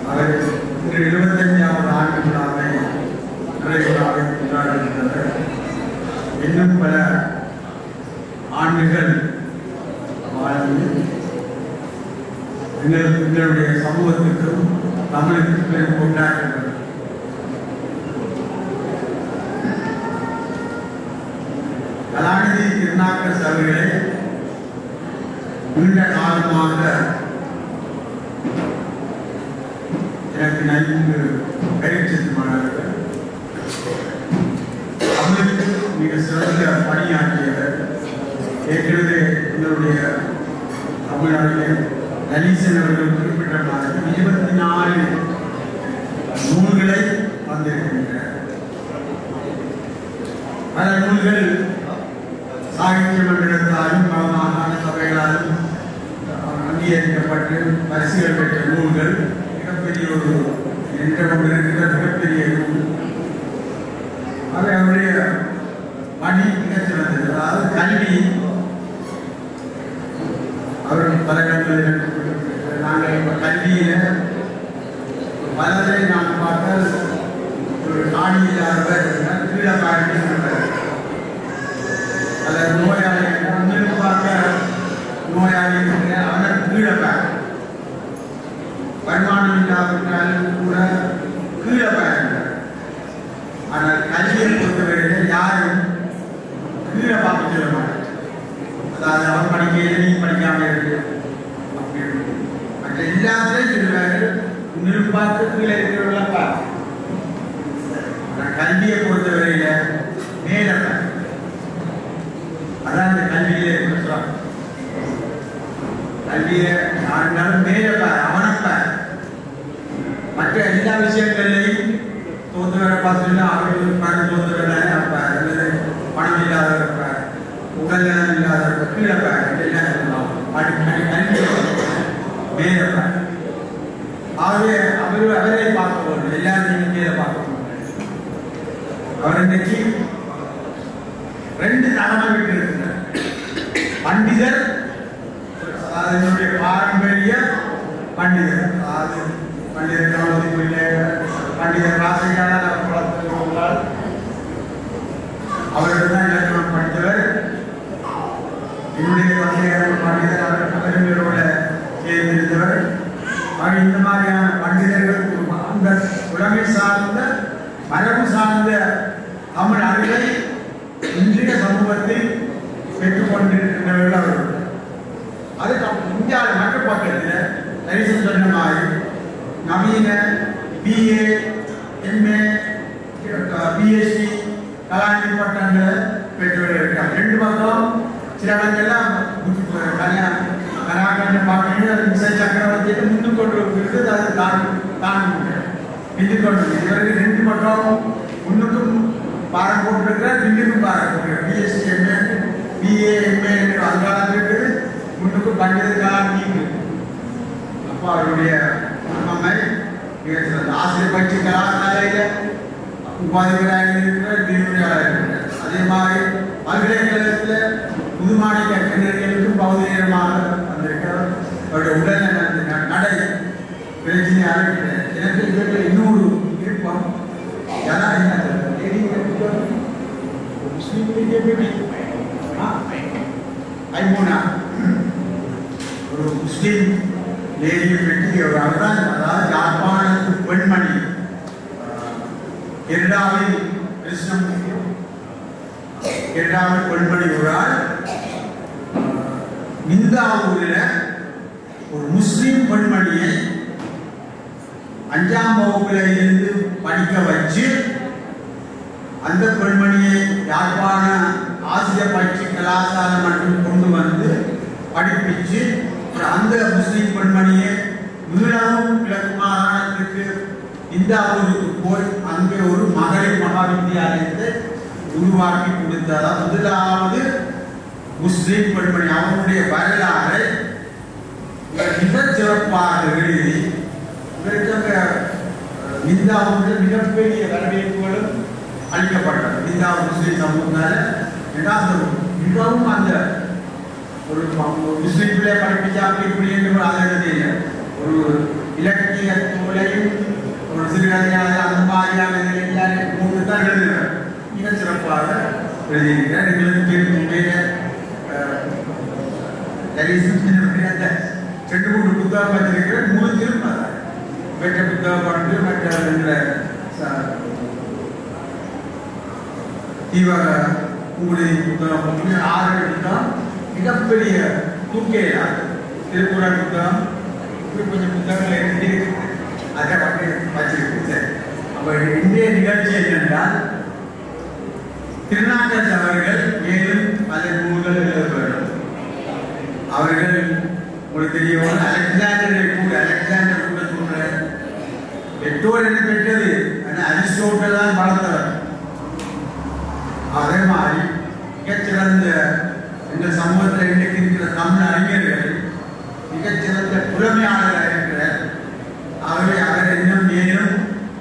அவர் 25வது ஆண்டு விழாவை நிறைவு விழாவை கொண்டாடுகின்றனர். இன்னும் பல ஆண்டுகள் வாழ்ந்து எங்களுடைய சமூகத்திற்கும் தமிழுக்கும் பெரும் கொண்டாடுகிறது. கலாநிதி திருநாவுக்கரசர் அவர்களை நீண்ட காலமாக எனக்கு 5 பயிற்சி மாணவர்கள். அவர்களுக்கு மிக சிறந்த பணியாற்றியவர். ஏற்கனவே எங்களுடைய தமிழ்நாட்டிலே லலிசன் அவர்கள் குறிப்பிட்ட மாதிரி 24 நூல்களை வந்திருக்கின்றனர். பல நூல்கள் சாகித்ய மண்டலத்தாலும் மாகாண சபைகளாலும் அங்கீகரிக்கப்பட்டு பரிசுகள் பெற்ற நூல்கள். மிகப்பெரிய ஒரு என்றும் இருக்கிற மிகப்பெரிய நூல். அது அவருடைய பணி மிகச் சிறந்தது. அதாவது கல்வி அவர்கள் பல இடங்களில் நாங்கள் இப்போ கல்வியில் பலரை நாம் பார்த்தால் ஒரு காணி இல்லாதவர் கீழே பார்க்க அல்லது நோயாளி முன்னில் பார்க்க நோயாளி அவர் கீழே பார்க்க வருமானம் இல்லாவிட்டாலும் கூட கீழே பார்க்க. ஆனால் கல்வியை பொறுத்தவரையில் யாரும் கீழே பார்க்க சொல்ல மாட்டார். அதாவது அவர் படிக்க நீ படிக்காம இருக்கு அப்படின்னு மற்ற எல்லாத்தையும் சொல்லுவாரு. முன்னில் பார்த்து கீழே இருக்கிறவர்கள பார்க்க. கல்வியை பொறுத்தவரையில மேல அதான் இந்த கல்வியிலே சொல்றாங்க. கல்வியை நான் மேல அவனப்பார். மற்ற எல்லா விஷயங்களையும் தோத்து வேற பார்த்துன்னா அவர்கள் பணம் தோத்து வேற இருப்பார், அல்லது பணம் இல்லாத இருப்பார், உடல்நலம் இல்லாத இருப்பார், கீழப்பார் எல்லாம் கல்வி மேலப்பார். ஆகவே அவரை பார்க்க வேண்டும். எல்லாரும் மேல பார்க்க வேண்டும். அவர் இன்றைக்கு 2 தகவல் விட்டு இருக்கிறார். பண்டிதர், அதாவது என்னுடைய பாரம்பரிய பண்டிதர், அதாவது பண்டிதர் கணபதி பண்டிதர் ராசையான அவரிடம் இலக்கணம் படித்தவர். என்னுடைய தந்தையார் பண்டிதர் அவர்களோட சேர்ந்திருந்தவர். இந்த மாதிரியான பண்டிதர்கள் அந்த உலகை சார்ந்த மரபு சார்ந்த தமிழ் அறிவை இன்றைய சமூகத்தில் பெற்றுக்கொண்டிருக்கின்றவர்கள் அவர்கள். அது இந்தியாவில் மற்ற பக்கத்தில் தரிசனம் சொன்ன மாதிரி நவீன BA, MA, PhD கலாநிதி பட்டங்களை பெற்றவர்கள் இருக்காங்க. 2 பக்கம் சில இடங்கள்லாம் கலாக்கண்ணை பார்க்கணும். அது விசை சக்கரவர்த்தியை முன்னு கொண்டு இருக்கிறது. அது தான் பின்னு கொண்டு இவருக்கு 2 பக்கம் முன்னுக்கும் பாரம் போட்டிருக்கிறார், பின்னுக்கும் பாரம் போட்டிருக்கிறார். PhD, MA, BA, MA அங்காளம் இருக்குது, முன்னுக்கும் பண்டிதர் கலாநிதி. அப்போ அவருடைய அம்மை ஆசிரியர் பயிற்சி கலாசாலையில் உபாதிகளாக இருக்கிறார், விரிவுரையாளர் இருக்கிறார். அதே மாதிரி பல்கலைக்கழகத்தில் புதுமாநில கலைஞர்களுக்கும் பகுதியிடமாக வந்திருக்கிறார். அவருடைய உடல்நல நடை பிரச்சனையாக இருக்கிறார். எனக்கு இதற்கு இன்னொரு விருப்பம் ஒரு முஸ்லீம் லேடியை பற்றி ஒரு அவர்தான். அதாவது யாழ்ப்பாணத்து பெண்மணி கேரளாவில் கேரளாவில் பெண்மணி ஒரு ஆள் நிந்தாவூரில் ஒரு முஸ்லீம் பெண்மணியை 5ஆம் வகுப்பில் இருந்து படிக்க வச்சு அந்த பெண்மணியை யாழ்ப்பாண ஆசிய பயிற்சி கலாசாலை மட்டும் கொண்டு வந்து படிப்பிச்சு அந்த முஸ்லீம் பெண்மணியை மீளவும் கிழக்கு மாகாணத்துக்கு இந்தாவூருக்கு போய் அங்கே ஒரு மகளிர் மகா வித்தியாலயத்தை உருவாக்கி கொடுத்ததா முதலாவது முஸ்லீம் பெண்மணி. அவருடைய வரலாறை மிகச் சிறப்பாக எழுதி இந்தாவூரில் மிகப்பெரிய வரவேற்புகளும் அளிக்கப்பட்டது. இந்தாவூர் முஸ்லீம் சமூகத்தால் மிகவும் அந்த ஒரு முஸ்லீம் பிள்ளை படிப்பிச்சா இப்படி என்று அதை ஒரு இலக்கிய தோலையும் ஒரு சிறுகதையாக அந்த மாதிரியான எல்லாரும் மூன்று தான் எழுதுகிறார். மிக சிறப்பாக எழுதியிருக்கிறார். எங்களுக்கு அந்த 2 புத்தகம் வச்சிருக்கிறார். 3 திரும்ப பெற்ற புத்தகம் பண்ணி மற்ற தீவிர உங்களுடைய புத்தகம் 6 புத்தகம் மிகப்பெரிய தூக்கேயா திருக்குறள் புத்தகம் இப்படி கொஞ்சம் புத்தகங்கள் இருக்கு. அதை வந்து வச்சிருக்கு. சரி, அப்போ இந்திய நிகழ்ச்சி என்னென்றால் திருநாங்கல் அவர்கள் மேலும் பல நூல்கள் எழுத வேண்டும். அவர்கள் உங்களுக்கு தெரியும், அலெக்சாண்டர் கூட சொல்ற பெற்றோர் என்ன பெற்றது, அரிஸ்டோட்டல் தான் வளர்த்தவர். அதே மாதிரி மிகச்சிறந்த எங்கள் சமூகத்தில் இன்றைக்கு இருக்கிற தமிழ் அறிஞர்கள் மிகச்சிறந்த புலமையாளராக இருக்கிறார். ஆகவே அவர் இன்னும் மேலும்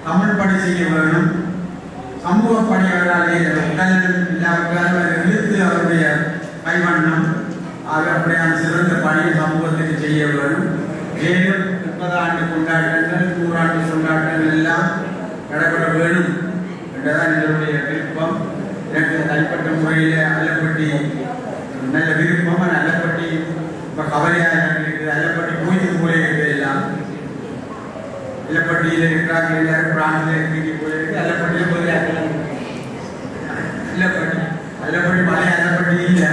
தமிழ் பணி செய்ய வேண்டும். சமூக பணியாளர்களே கல்வி இல்லாவிட்டால் எழுத்து அவருடைய கைவண்ணம் ஆக அப்படியான சிறந்த பணியை சமூகத்துக்கு செய்ய வேண்டும். மேலும் 30 ஆண்டு கொண்டாட்டங்கள் 100 ஆண்டு கொண்டாட்டங்கள் எல்லாம் நடைபெற வேண்டும் என்றதான் என்னுடைய விருப்பம். எனக்கு தனிப்பட்ட முறையில் அல்லப்பட்டி நல்ல விருப்பம். அல்லப்பட்டி இப்போ கவலையாக இருக்குது, அல்லப்பட்டி கோயில் போல இருக்குது. எல்லாம் அல்லப்பட்டியில் இருக்கிறாங்க, எல்லாரும் பிராந்தில் இருக்கிற போயிருக்கு. அல்லப்பட்டியில் போய் அல்லப்பட்டி மலை அல்லப்பட்டி இல்லை.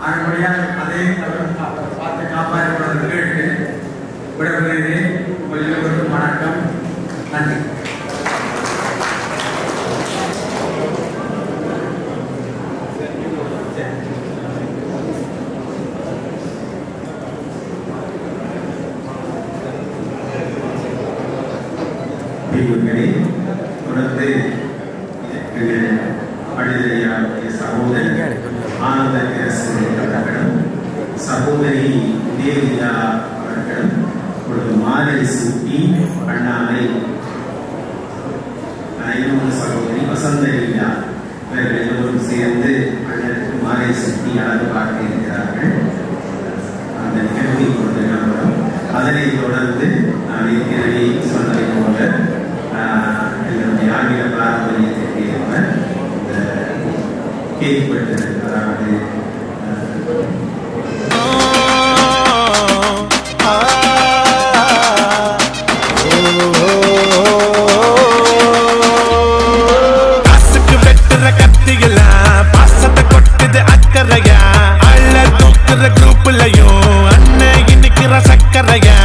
ஆனபடியாக அதையும் பார்த்து காப்பாற்றப்படுறது கேட்டு விடப்படுகிறேன். எல்லோருக்கும் வணக்கம், நன்றி. தொடர்ந்து பண்டிதரையாருடைய சகோதரி ஆனந்த அவர்களும் சகோதரி தேவிதா அவர்களும் ஒரு மாலை சூட்டி அண்ணாமை இன்னொரு சகோதரி வசந்தரியா இவர்கள் எல்லோரும் சேர்ந்து அண்ணனுக்கு மாலை சூட்டி அழகு பார்க்க இருக்கிறார்கள். அந்த நிகழ்வை கொண்டு நம்புகிறோம். அதனைத் தொடர்ந்து நான் ஏற்கனவே சொன்னதை போல என்னுடைய ஆங்கில பாரம்பரியத்திற்கு ஏற்ப இந்த கேள்விப்பட்டு, அதாவது காசுக்கு வெட்டுற கத்திகளா, பாசத்தை கொட்டுது அக்கறையா, அள்ள தூக்குற குரூப்லயும் அண்ணன் இன்னைக்கிற சக்கரையா,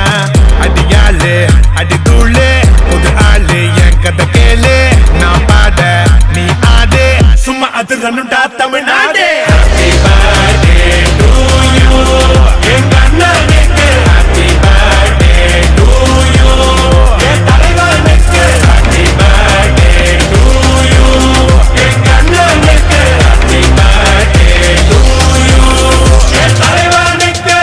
அடியாளு அடி தூளு புது ஆளு என் கதை கேளு, நான் பாட நீ ஆடு, சும்மா அது ரன்னுடா Tamil Nadu. Happy birthday to you, எங்க அண்ணனுக்கு happy birthday to you, என் தலைவனுக்கு happy birthday to you, எங்க அண்ணனுக்கு happy birthday to you, என் தலைவனுக்கு.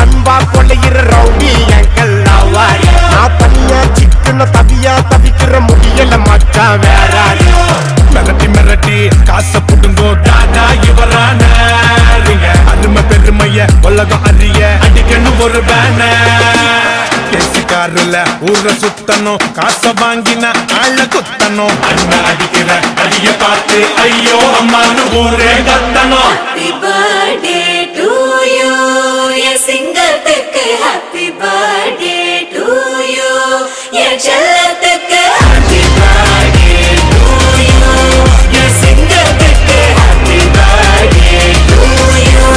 அன்பா கொள்ளையிற ரவுடி எங்கள் ஆவாரி, நான் தனியா சிக்கன தவியா தவிக்கிற முடியல மச்சான் வேறாரி, மிரட்டி மிரட்டி காசை புடுங்கோ தாதா இவரான அருமை பெருமைய உலகம் அறிய அடிக்கணும் ஒரு பேன, கேசிக்காருல ஊர சுத்தணும், காசை வாங்கின ஆள குத்தணும், அண்ணன் அடிக்கிற அடிய பார்த்து ஐயோ அம்மானு ஊரே கத்தணும். Happy birthday to you, என் சிங்கத்துக்கு happy birthday to you, என் செல்லத்துக்கு happy birthday to you, என் சிங்கத்துக்கு happy birthday to you,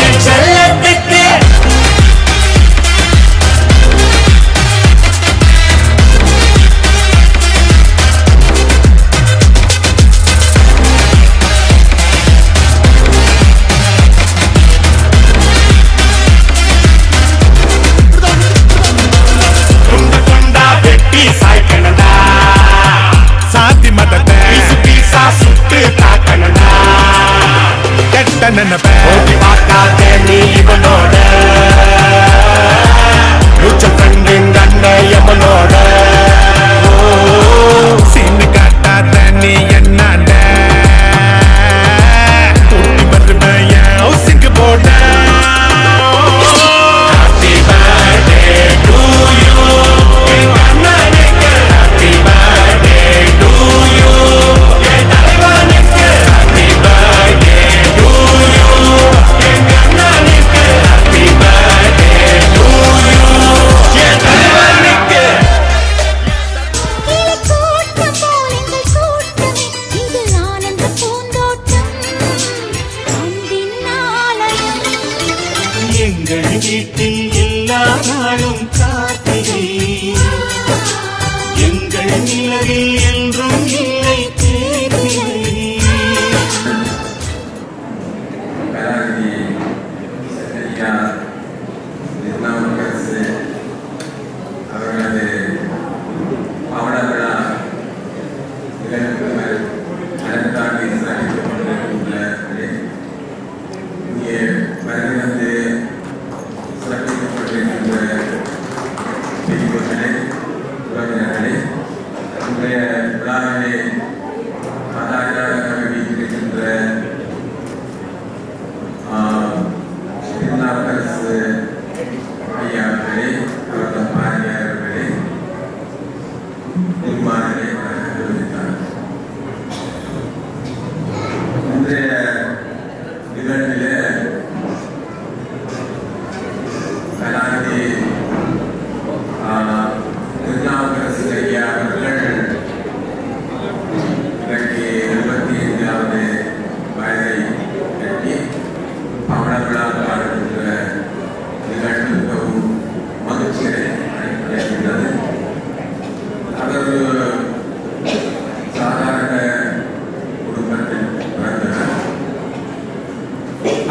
என் செல்லத்துக்கு. சாத்தி மதத்தை பீசா சுட்டு தாக்கணா கெட்ட நினைப்ப ஓடி பார்க்காத நீ இவனோட ஃப்ரெண்டுங்க அண்ணன் எவனோட சீனு காட்டாத நீ என்னாண்ட கூட்டி வருவேன் என் ஹவுஸுக்கு போட. Happy birthday to you, எங்க அண்ணனுக்கு happy birthday to you, என் தலைவனுக்கு happy birthday to you, எங்க அண்ணனுக்கு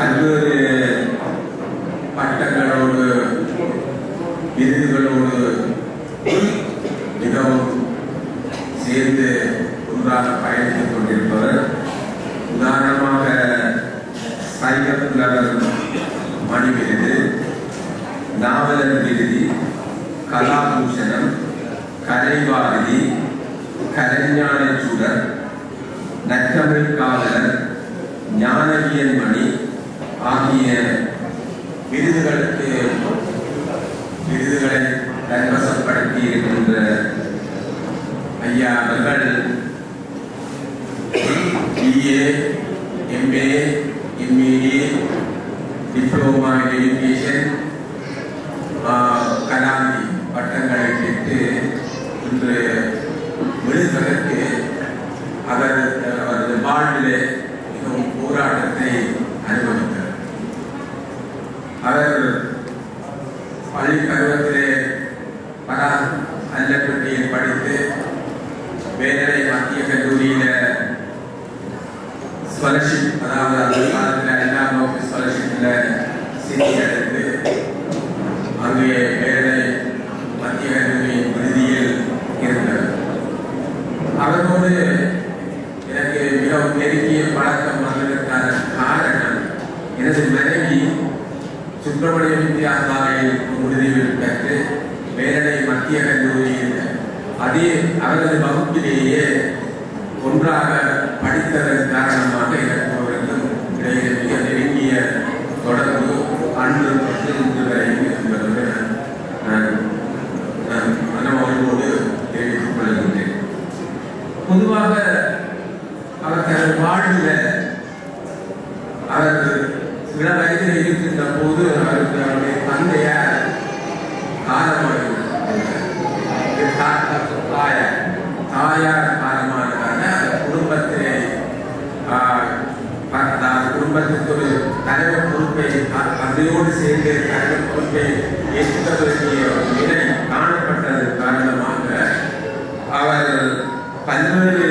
பல்வேறு பட்டங்களோடு விருதுகளோடு மிகவும் சேர்ந்து ஒன்றாக பயணித்துக் கொண்டிருப்பவர். உதாரணமாக சைவப்புலவர் மணி விருது, நாவலர் விருது, கலாபூஷணம், கலைவாரதி, கலைஞான சுடர், நற்றமிழ் காவலர், ஞானவியல் மணி ஆகிய விருதுகளை தன்வசப்படுத்தி இருக்கின்ற ஐயா அவர்கள் BA, MA, MA, diploma education, கலாந்தி பட்டங்களை பெற்று இன்று விழுவதற்கு அவரது வாழ்விலே மிகவும் போராட்டத்தை அனுபவித்தார். அவர் பள்ளி பருவத்திலே அல்லப்பட்டியில் படித்து வேதனை மத்திய கல்லூரியில ஸ்காலர்ஷிப், அதாவது அந்த காலத்தில் 2ஆம் வகுப்பு ஸ்காலர்ஷிப்ல சேர்த்து எடுத்து அங்கே வேதனை மத்திய கல்லூரியின் விடுதியில் இருந்தார். அவரோடு எனக்கு மிகவும் நெருங்கிய பழக்கம் வந்ததற்கான காரணம், எனது மனைவி சுப்பிரமணிய வித்யாசாலையில் விடுதியில் பெற்று வேலனை மத்திய கல்லூரியில் அதே அவரது வகுப்பிலேயே ஒன்றாக படித்ததன் காரணமாக எனக்கு அவர்களுக்கும் இடையே மிக நெருங்கிய தொடர்பு அன்று பற்றி இன்று வரை என்பதோடு நான் மனமோடு தெரிவித்துக் கொள்கின்றேன். பொதுவாக அவர் தனது வாழ்வில் அவர் சில வயதில் இருக்கின்ற போது அவருக்கு அவருடைய தந்தையார் தாயார் காரணமானதான குடும்பத்திலே குடும்பத்திற்கு ஒரு தலைவர் பொறுப்பை தந்தையோடு சேர்ந்து தலைவர் பொறுப்பை ஏற்க வேண்டிய நிலை காணப்பட்டது காரணமாக அவர் பல்வேறு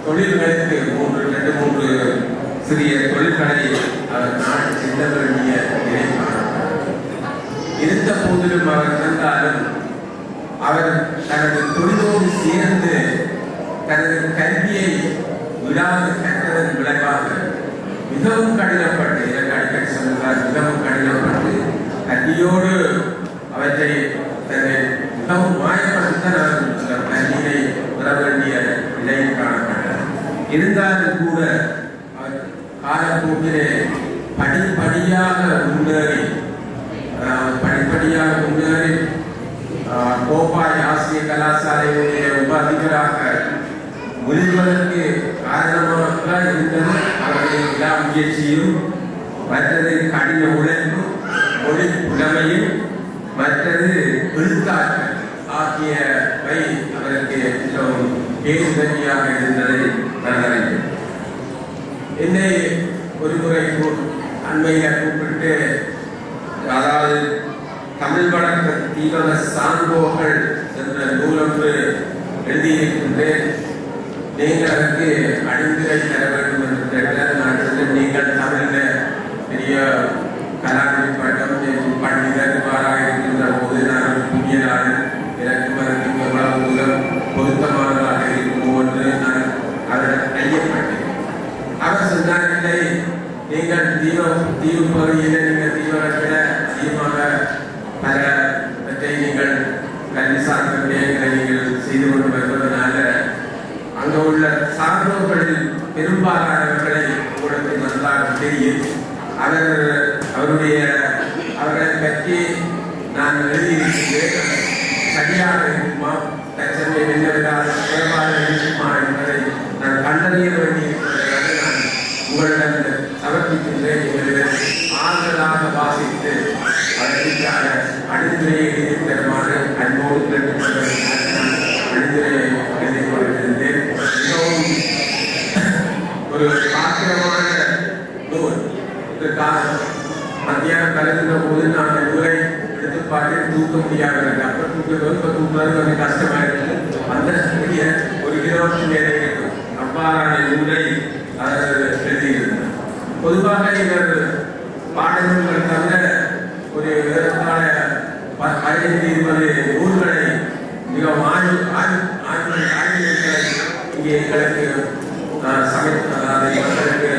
தொழில்களுக்கு 2-3 சிறிய தொழில்களை அவர் நாடு செல்ல வேண்டிய நிலை காணப்பட்டார். இருந்த போதிலும் அவர் தந்தாலும் அவர் தனது தொழிலோடு சேர்ந்து தனது கல்வியை விடாது கற்றதன் விளைவாக மிகவும் கடினப்பட்டு, எனக்கு அடிக்கடி சொல்லுகிறார், மிகவும் கடினப்பட்டு கல்வியோடு அவற்றை தன்னை மிகவும் மாயப்படுத்த கல்வியை பெற வேண்டிய நிலையில் காணப்பட்டார். இருந்தாலும் கூட அவர் காலப்போக்கிலே படிப்படியாக முன்னேறி கோப்பாய் ஆசிய கலாசாலையுடைய உப அதிபராக முயல்வதற்கு காரணமாக இருந்தது அவருடைய விடாமுயற்சியும், மற்றது கடின உழைப்பும், மொழி புலமையும், மற்றது எழுத்தாற்றல் ஆகியவை அவருக்கு மிகவும் பேருதவியாக இருந்ததை நான் அறிந்தேன். என்னை ஒருமுறை அண்மையில கூப்பிட்டு, அதாவது தமிழ் வழக்க தீவன சான்றோர்கள் என்ற நூலொன்று எழுதியிருக்கின்றேன், நீங்கள் அதற்கு அணிந்துரை தர வேண்டும் என்று கேட்டால் நான் சொன்னேன், நீங்கள் தமிழில் பெரிய கலாநிதி பட்டம் பண்டிதர் இவ்வாறாக இருக்கின்ற போது நான் ஒரு புதிய நாடு எனக்கு அதற்கு எவ்வளவு தூரம் பொருத்தமானதாக இருக்குமோ என்று நான் அதில் ஐயப்பட்டேன். அவர் சொன்னார், இல்லை, நீங்கள் தீவு பகுதியில் நீங்கள் தீவிரத்தில் அதிகமாக பலவற்றை நீங்கள் கல்வி சார்ந்த விடயங்களை நீங்கள் செய்து கொண்டு வருவதனால அங்கு உள்ள சான்றோர்களில் பெரும்பாலானவர்களை உங்களுக்கு நன்றாக தெரியும். அவர்களை பற்றி நான் எழுதியிருக்கின்றேன், சரியாக இருக்குமா, தற்சமயம் என்னவிடாத குறைபாடு இருக்குமா என்பதை நான் கண்டறிய வேண்டியிருக்கிறதை நான் உங்களிடம் சமர்ப்பிக்கின்றேன். எங்களிடம் ஆறுதலாக வாசித்து அதற்காக அணிந்துரையை எழுதி தருமாறு அன்போடு கேட்டுக்கொள்வதற்காக நான் அணிந்துரையை எழுதி கொண்டிருந்தேன். மிகவும் ஒரு பாத்திரமான நூல். மத்தியானம் கலந்துகிற போது நான் அந்த நூலை எடுத்து பார்த்து தூக்க முடியாது, அப்ப தூக்குறது கொஞ்சம் கஷ்டமா இருக்கு. அந்த ஒரு 20 மேலே இருக்கும். அவ்வாறான நூலை எழுதியிருந்தேன். பொதுவாக இவர் பாடல்கள் தவிர ஒரு 15-20 நூல்களை மிகவும் ஆய்வுகளை இங்கே எங்களுக்கு மக்களுக்கு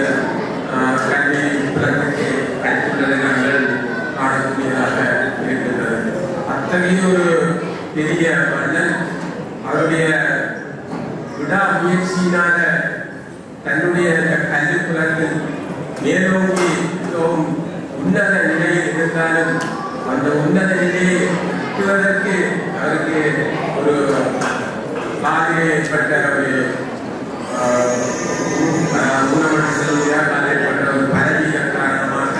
கல்வி விளக்கத்தை அளித்துள்ளதை நாங்கள் காணக்கூடியதாக இருக்கின்றது. அத்தகைய ஒரு பெரிய மன்னன் அவருடைய விடாமுயற்சியினால தன்னுடைய கல்விப்புலத்தில் மேலோங்கி மிகவும் உன்னத நிலையில் இருந்தாலும் அந்த உன்னத நிலையை எட்டுவதற்கு அவருக்கு ஒரு காலையில் ஏற்பட்ட ஒரு ஊனமற்ற செல்வியால் ஏற்பட்ட ஒரு பலவீனம் காரணமாக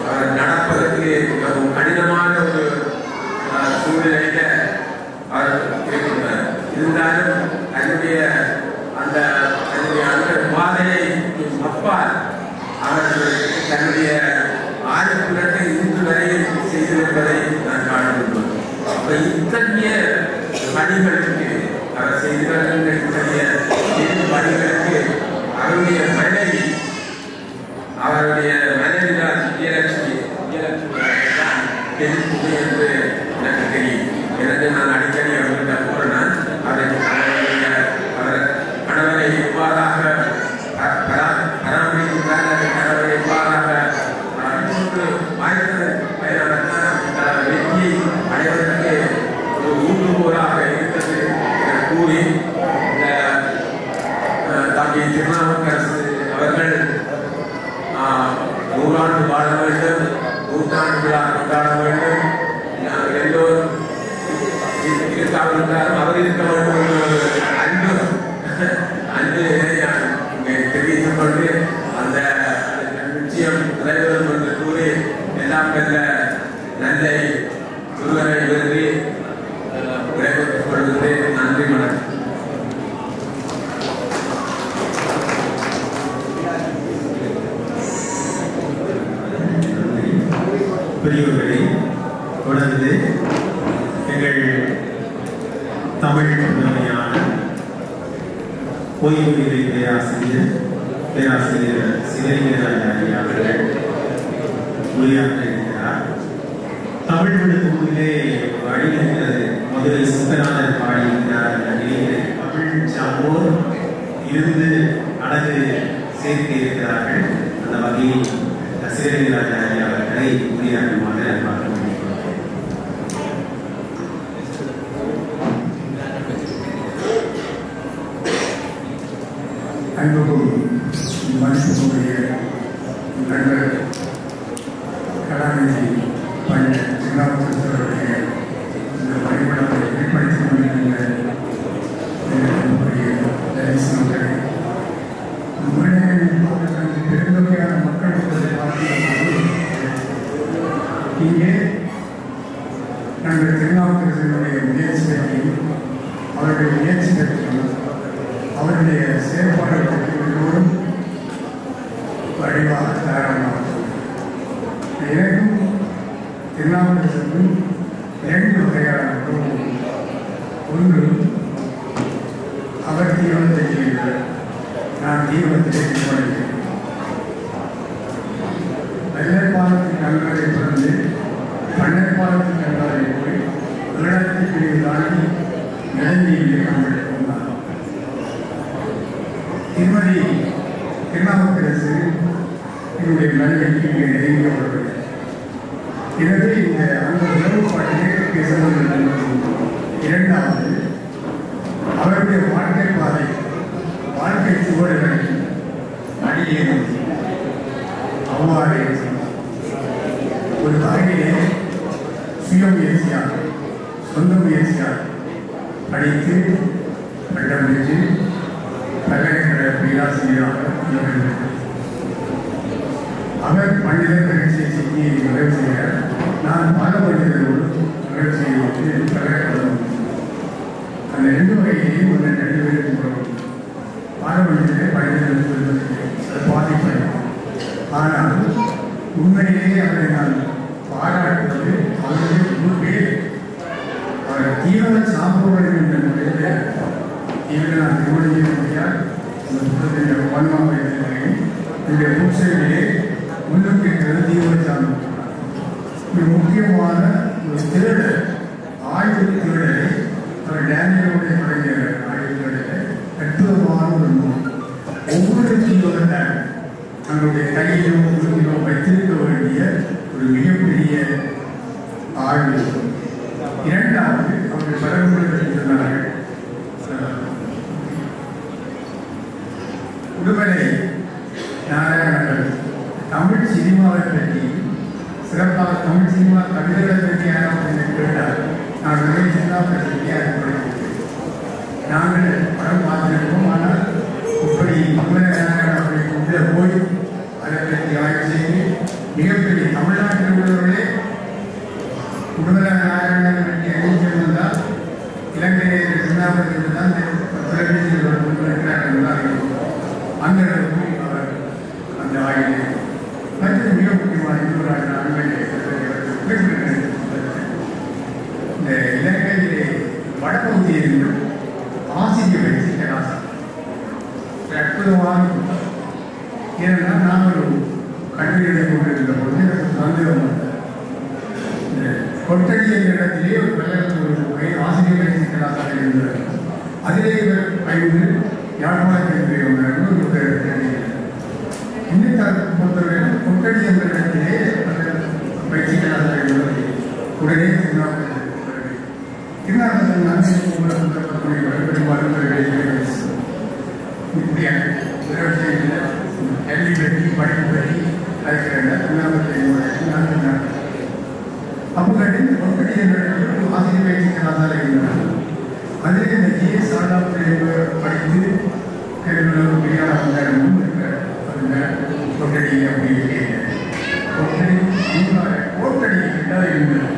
அவர் நடப்பதற்கு மிகவும் கடினமான ஒரு சூழ்நிலையில அவர் இருக்கின்றார். இருந்தாலும் தன்னுடைய அந்த பாதையை அப்பால் அவர்கள் தன்னுடைய ஆய்வுகளை இன்று வரையில் செய்திருப்பதை நான் காண்கின்றோம். இத்தகைய பணிகளுக்கு அவர் செய்து வருகின்ற இத்தகைய பணிகளுக்கு அவருடைய மனைவிதான் விஜயலட்சுமி தான் தெரிவித்தது என்று எனக்கு தெரியும். எனவே நான் அடிக்கடி அவர்கிட்ட கூறினேன் அவர் கணவரை எவ்வாறாக பராமரிக்கின்றார், கணவரை எவ்வாறாக வெற்றியை அடைவதற்கு ஒரு ஊன்றுகோலாக இருந்தது என கூறி தம்பி திருநாவுக்கரசு அவர்கள் 100 ஆண்டு வாழ வேண்டும், 100 விழா கொண்டாட வேண்டும், நாங்கள் எல்லோரும் இருக்காவிட்டாலும் அவர் இருக்க வேண்டும் அன்பு இங்கே தெரிவித்துக் கொண்டு அந்த நிச்சயம் தலைவரும் என்று கூறி எல்லாம் பெற்ற நல்ல ஒருவரை விரும்பி விடைபெற்றுக் கொள்கிறேன். நன்றி, வணக்கம். பெரியவர்களே, தொடர்ந்து எங்கள் தமிழ் முதன்மையான ஓய்வு நிலை பேராசிரியர் சிவலிங்கராஜாரி அவர்கள் உரையாற்ற இருக்கிறார். தமிழ் விடுதலிலே வழிகிறது மதுரை சுந்தரநாதர் பாடியிருக்கிறார் என்ற நிலையில் தமிழ் சாம்போர் இருந்து அழகு சேர்த்து இருக்கிறார்கள். அந்த வகையில் சிவலிங்கராஜாரி அவர்களை உரையாற்றுமாறு பார்க்க முடியும். அன்புக்கும் மனுஷனுடைய நண்பர் கலாநிதி பையன் திருநாவுக்கரசருடைய இந்த வழிபடத்தை ஏற்படுத்திக் கொண்டிருக்கின்ற தரிசனங்களை பெருந்தொகையான மக்கள் இங்கே நாங்கள் திருநாவுக்கரசருடைய முயற்சிகளையும் அவருடைய முயற்சி பற்றியும் அவருடைய செயல்பாடுகளுக்கு எல்லோரும் வடிவாக தயாராக எனக்கும் திருநாவுக்கரசருக்கும் 2 வகையான உறவு. ஒன்று, அவர் தீவிரத்தை செய்கிறார், நான் தீவிரத்தை செய்கிறேன். வெள்ளைப்பாலத்தின் கண்களை பிறந்து பண்டைப்பாலத்தின் கண்களை போய் உள்ளடக்கி பிரிவு தாண்டி இளைஞரிலே நாங்கள் கொண்டார். திருமதி திருநாவுக்கரசு என்னுடைய மனைவிக்கு இங்கே நெருங்கியவர்கள். எனவே இந்த அந்த உறவுப்பாட்டிலே பேசுவது. இரண்டாவது, அவருடைய வாழ்க்கை பாதை, வாழ்க்கை சுவடுகளை அடியே அவ்வாறு ஒரு வகையிலே சுய முயற்சியாக சொந்த முயற்சியாக படித்து பட்டம் பெற்று பல்கலைக்கழக பேராசிரியராக அவர் பண்டித பரீட்சை செய்தியை நிறைவு செய்ய நான் பல பண்டிதர்களோடு நிகழ்ச்சியை வைத்து பல்கலைக்கழகம் அந்த 2 வகையிலேயும் ஒரு 2 பேருக்கு உறவு பாரம்பரியத்திலே பண்டிதர்கள் அது பாதிப்பை. ஆனால் உண்மையிலேயே அவரை நான் பாராட்டுவது அவருடைய பேர். அவர் தீவிர சாம்புவர்கள் என்ற முறையில் தீவிர நான் திருமணம் செய்ய முடியாது. அந்த புத்தகத்தின் வன்மாவை என்னுடைய புத்தகத்திலே முன்னுக்கு தீவிரச்சாமி ஒரு முக்கியமான ஒரு திருடர் ஆய்வு திருடரை அவர் டேனியலோடைய தொடங்கிய ஆய்வு திருடரை அற்புதமான ஒரு நூல். ஒவ்வொரு ஜீவன தங்களுடைய கையிலோ உருவிலோ வைத்திருக்க வேண்டிய ஒரு மிகப்பெரிய ஆய்வு. இரண்டாவது அவர்கள் பரம்பரை சொன்னார்கள் உடுமலை நாராயணர்கள் தமிழ் சினிமாவை பற்றி சிறப்பாக தமிழ் சினிமா கவிதைகளை பற்றி யாராவது கேட்டார். நான் நிறைய சினிமா பற்றி நாங்கள் படம் பார்த்திருக்கோம். ஆனால் இப்படி உடுமலை நாராயணன் அவர்கள் உள்ளே போய் அதை பற்றி ஆய்வு செய்து மிகப்பெரிய தமிழ்நாட்டில் உள்ளவர்களே உடுமலை நாராயணன் பற்றி அறிவிச்சல் வந்தால் இலங்கையை சின்னாபத்தில் தான் தொலைபேசியில் இருக்கிறார்கள். அந்த அவர் அந்த ஆய்வு மற்றும் மிக முக்கியமான இன்னொரு இந்த இலங்கையிலே வடபகுதியில் ஆசிரிய பயிற்சி கலாசாரம் அற்புதமான. ஏன்னா நான் ஒரு கல்வியை கொண்டிருந்த போது எனக்கு சந்தேகம் இந்த கொட்டடி என்ற இடத்திலே ஒரு பல்கலை ஆசிரிய பயிற்சி கலாசாரம் இருந்தது. அதிலே இவர் பயிர்ந்து யாழ்ப்பாணத்தில் இன்னும் பொறுத்தவரை கொட்டடி என்ற இடத்திலே பயிற்சி கலாசாரம் உடனே கல்வி பற்றி படிப்பு பற்றி அப்போ கட்டி கொட்டடி என்ற இடத்தில் ஆசிரிய பயிற்சி கலாசாரம் இருந்தார். அதிலே இந்த ஜிஎஸ் படித்து கொட்டடி அப்படி கோட்டடி இருந்தது.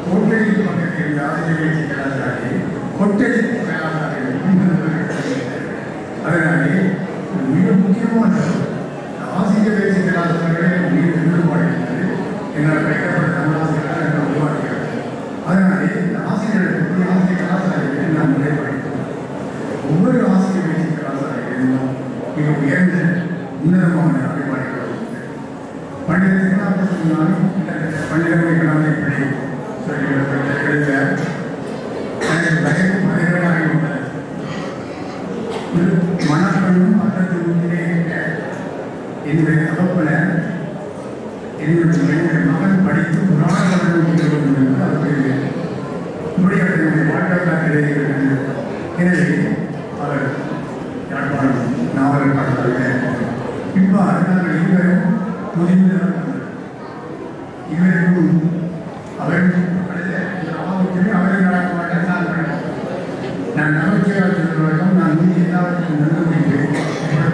கோட்டடி பக்கத்தில் இருந்த ஆசிரியர் கலாச்சாரத்தை கொட்டடி அதனாலே மிக முக்கியமான ஆசிரியர் பேச்சு கலாச்சாரங்களை மிக ஈடுபாடுகிறது. என்னால் வைக்கப்பட்ட தமிழாசிரியர்கள் உருவாக்குகிறது. அதனாலே இந்த ஆசிரியர்களுக்கு ஆசிரியர் கலாச்சாரத்தை நாம் முறைப்படுத்தோம். ஒவ்வொரு ஆசிரியர் பேச்சு கலாச்சாரங்களும் மிக உயர்ந்த உன்னதமான அபிமானிகள் பண்டிதர்கள் சொன்னாலும் பண்டிதர்களாக இப்படி எழுதுகிறார். மனப்பெண்ணும் மற்றத்திலே என்னுடைய தகப்பன என்னுடைய மகன் படித்து புராண வாழ்க்கை எழுதுகிறது. எனவே அவர் யாழ்ப்பாணம் நாவல் பாடலாக இவ்வாறு நாங்கள் இருவரும் முதிர்ந்தவர். இவருக்கும் அவருக்கும் ஆபத்துமே அவரை நடக்க மாட்டேன். நான் நம்பிக்கையாக சொல்வதும் நான் மீது எல்லாவற்றையும் நன்கு முடிப்பேன்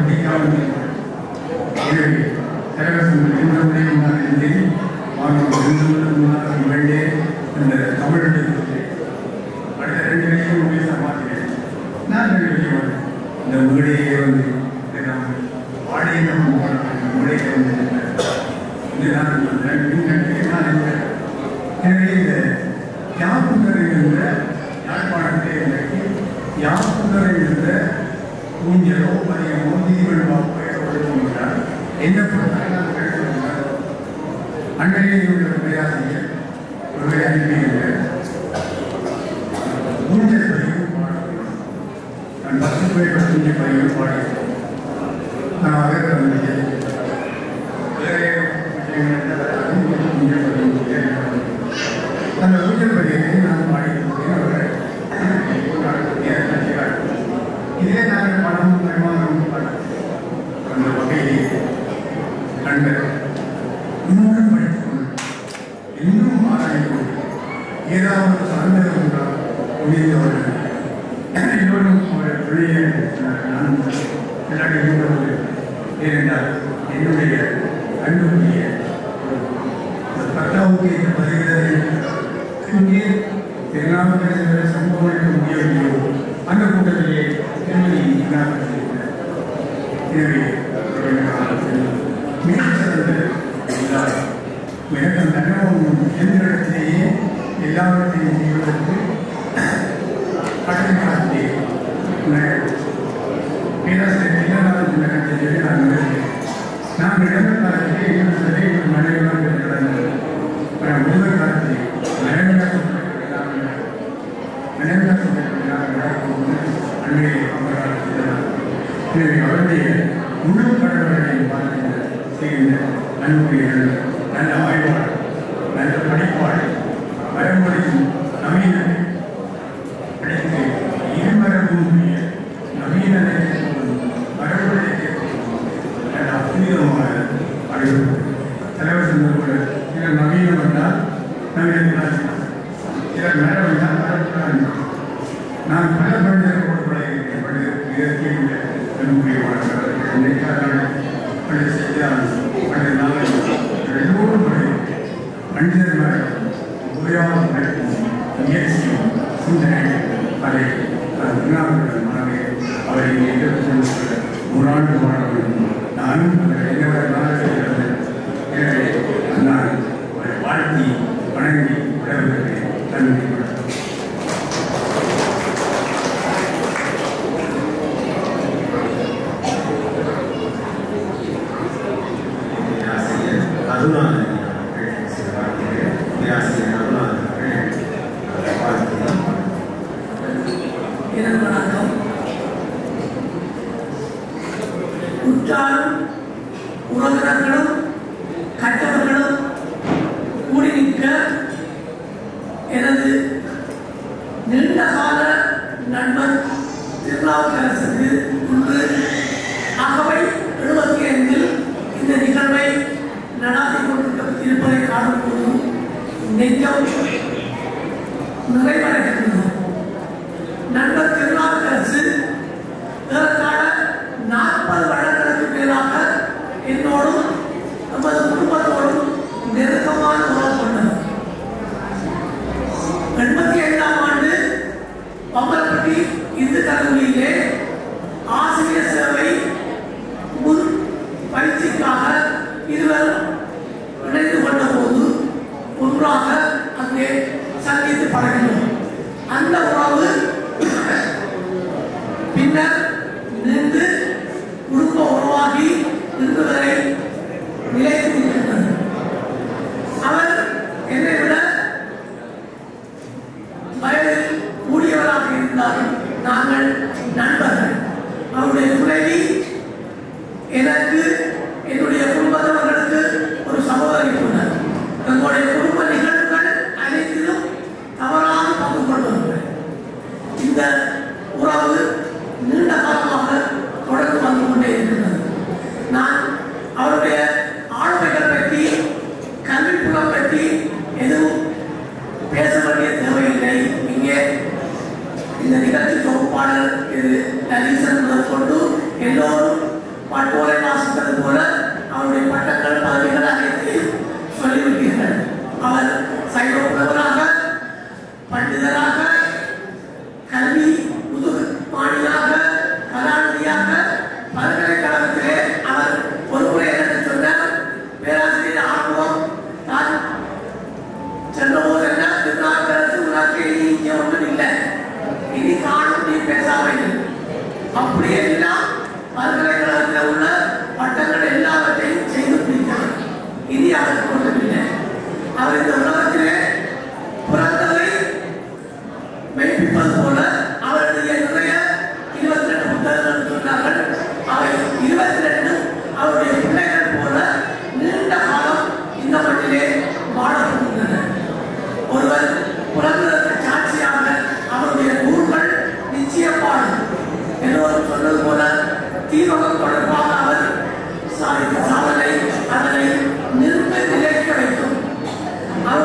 பிடிக்காமல். எனவே கரகசம் எந்த முறையும் நான் எழுந்தேன் வாங்க வேண்டே இந்த தமிழுடைய அடுத்த 2 நிலையும் உண்மையை சமாளிக்கிறேன். நான் இந்த வீடையே வந்து வாடகை வீடையை வந்து எனவே இந்த யாப்புந்தரை என்ற யாழ்ப்பாணத்தை யாப்புந்தரை என்ற ஊஞ்சலோ பதியமோ நீதிமன்றமோ பெயர்படுத்துகிறார். என்ன பொறுத்தால் அண்மையில் உள்ள பேராசிரியர் ஒருவரை அனுப்பியுள்ள ஊஞ்சல் பதிவு நான் 10 பேர் ஊஞ்சல் பதிவு பாடுகிறேன். நான் அதற்கு அந்த ஊஞ்சல் பதிவை நான் பாடியிருக்கிறேன். இதே நாங்கள் பணமும் வருமானமும் அந்த வகையை கண்ட இன்னும் படித்துக்கொண்டு இன்னும் ஆராய்ந்து ஏதாவது சார்ந்தது என்றால் முடிந்தவர்கள் இன்னொரும் ஒரு வெளியே நான் விளையாடுகின்றது. ஏனென்றால் என்னுடைய அன்புடைய 10வது பதிவுகளை இங்கே திருநாமக்கரை சம்பவம் முடியவில்லையோ அந்த கூட்டத்திலே எனவே மிகச்சிறந்த எனக்கு அந்த அனுபவம் எந்திரத்திலேயே எல்லாவற்றையும் செய்வதற்கு கட்டணத்தை பேராசிரியர் நான் நான் இழந்த காலத்திலே இன்னும் சரி மனைவிதான் இருக்கிறார்கள். முதல் காலத்தில் எனவே அவருடைய முழு கடவுளை பார்த்து செய்கின்ற அன்புகள், நல்ல ஆய்வாளர், நல்ல படிப்பாளர், வரமொழியும் நவீன படித்து இருமரபும் நவீன வரமொழி நல்ல அற்புதமான அறிவு தலைவர் சொன்னது சில நவீனம் என்றால் நவீன சிலர் மரம் என்றால் மரம். நான் பல மனிதர்கள் முயற்சியும் சிந்தனை அதை மனமே அவரை நூறாண்டு வாழ வேண்டும். நானும் எனவே நான் வாழ்த்தி வணங்கி உடல்களை நன்றி. உற்றாரும் உறவினர்களும் கற்றவர்களும் கூடி நிற்க எனது நீண்டகால நண்பர் திருநாவுக்கரசுக்கு இன்று அகவை 75 இந்த நிகழ்வை நடாத்தி கொண்டிருப்பதை காணும்போது நெஞ்சம் நிறைவடைகிறது. நண்பர் திருநாவுக்கரசு ஏறத்தாழ 40 வருடங்களுக்கு மேலாக என்னோடும் நமது குடும்பத்தோடும் நெருக்கமான உறவு கொண்டது. 85ஆம் ஆண்டு பம்பலப்பட்டி இந்து கல்லூரியிலே ஆசிரியர் சேவை முன் பயிற்சிக்காக இருவரும் இணைந்து கொண்ட போது ஒன்றாக அங்கே சந்தித்து பழகினோம். அந்த உறவு பின்னர் நின்று குடும்ப உருவாகி இன்று வரை நிலைத்து நிற்கின்றது. அவர் என்னை விட வயதில் கூடியவராக இருந்தாலும் நாங்கள் நண்பர்கள். அவருடைய துணைவி எனக்கு என்னுடைய குடும்பத்தவர்களுக்கு ஒரு சகோதரி உள்ளார். எங்களுடைய குடும்ப நிகழ்வுகள் அனைத்திலும் தவறாக பங்கு கொள்வார்கள். இந்த உறவு நீண்ட காலமாக தொடர்ந்து வந்து கொண்டே இருக்கிறது. நான் அவருடைய ஆளுமைகள் பற்றி கல்விப்புலம் பற்றி எதுவும் பேச வேண்டிய தேவையில்லை. இங்கே இந்த நிகழ்ச்சி தொகுப்பாளர் லலிசன் கொண்டு எல்லோரும் பட்டோரை வாசித்தது போல அவருடைய பட்டங்கள் பதவிகள் அனைத்தையும் சொல்லிவிட்டீர்கள். அவர் சைவ புலவராக, பண்டிதராக, கல்வி முதுமானியாக, கலாநிதியாக பல்கலைக்கழகத்திலே அவர் ஒரு முறை என்று சொன்னார். பேராசிரியர் ஆர்வம் நான் சென்றபோது என்ன திருநாவுக்கரசு உனக்கு இங்கே ஒன்றும் இல்லை, இனி காணும் நீ பேசாமல் அப்படியே எல்லாம் பல்கலைக்கழகத்தில் உள்ள பட்டங்கள் எல்லாவற்றையும் செய்து முடித்தார். இனி அவருக்கு ஒன்றுமில்லை. அவர் இந்த உலகத்திலே பிறந்ததை மெய்ப்பிப்பது போல அவருடைய நிறைய 22 புத்தகங்கள் சொன்னார்கள். அவை 22 அவருடைய பிள்ளைகள் போல நீண்ட காலம் இந்த மண்ணிலே வாழப்படுகின்றன. ஒருவர் பிறந்ததற்கு சாட்சியாக அவருடைய நூல்கள் நிச்சயப்பாடு. எல்லோரும் சொன்னது போல தீபகம் தொடர்பாக அவர் சாதித்த சாதனை அதனை நிறுத்த நிலைக்க வைக்கும். அவர்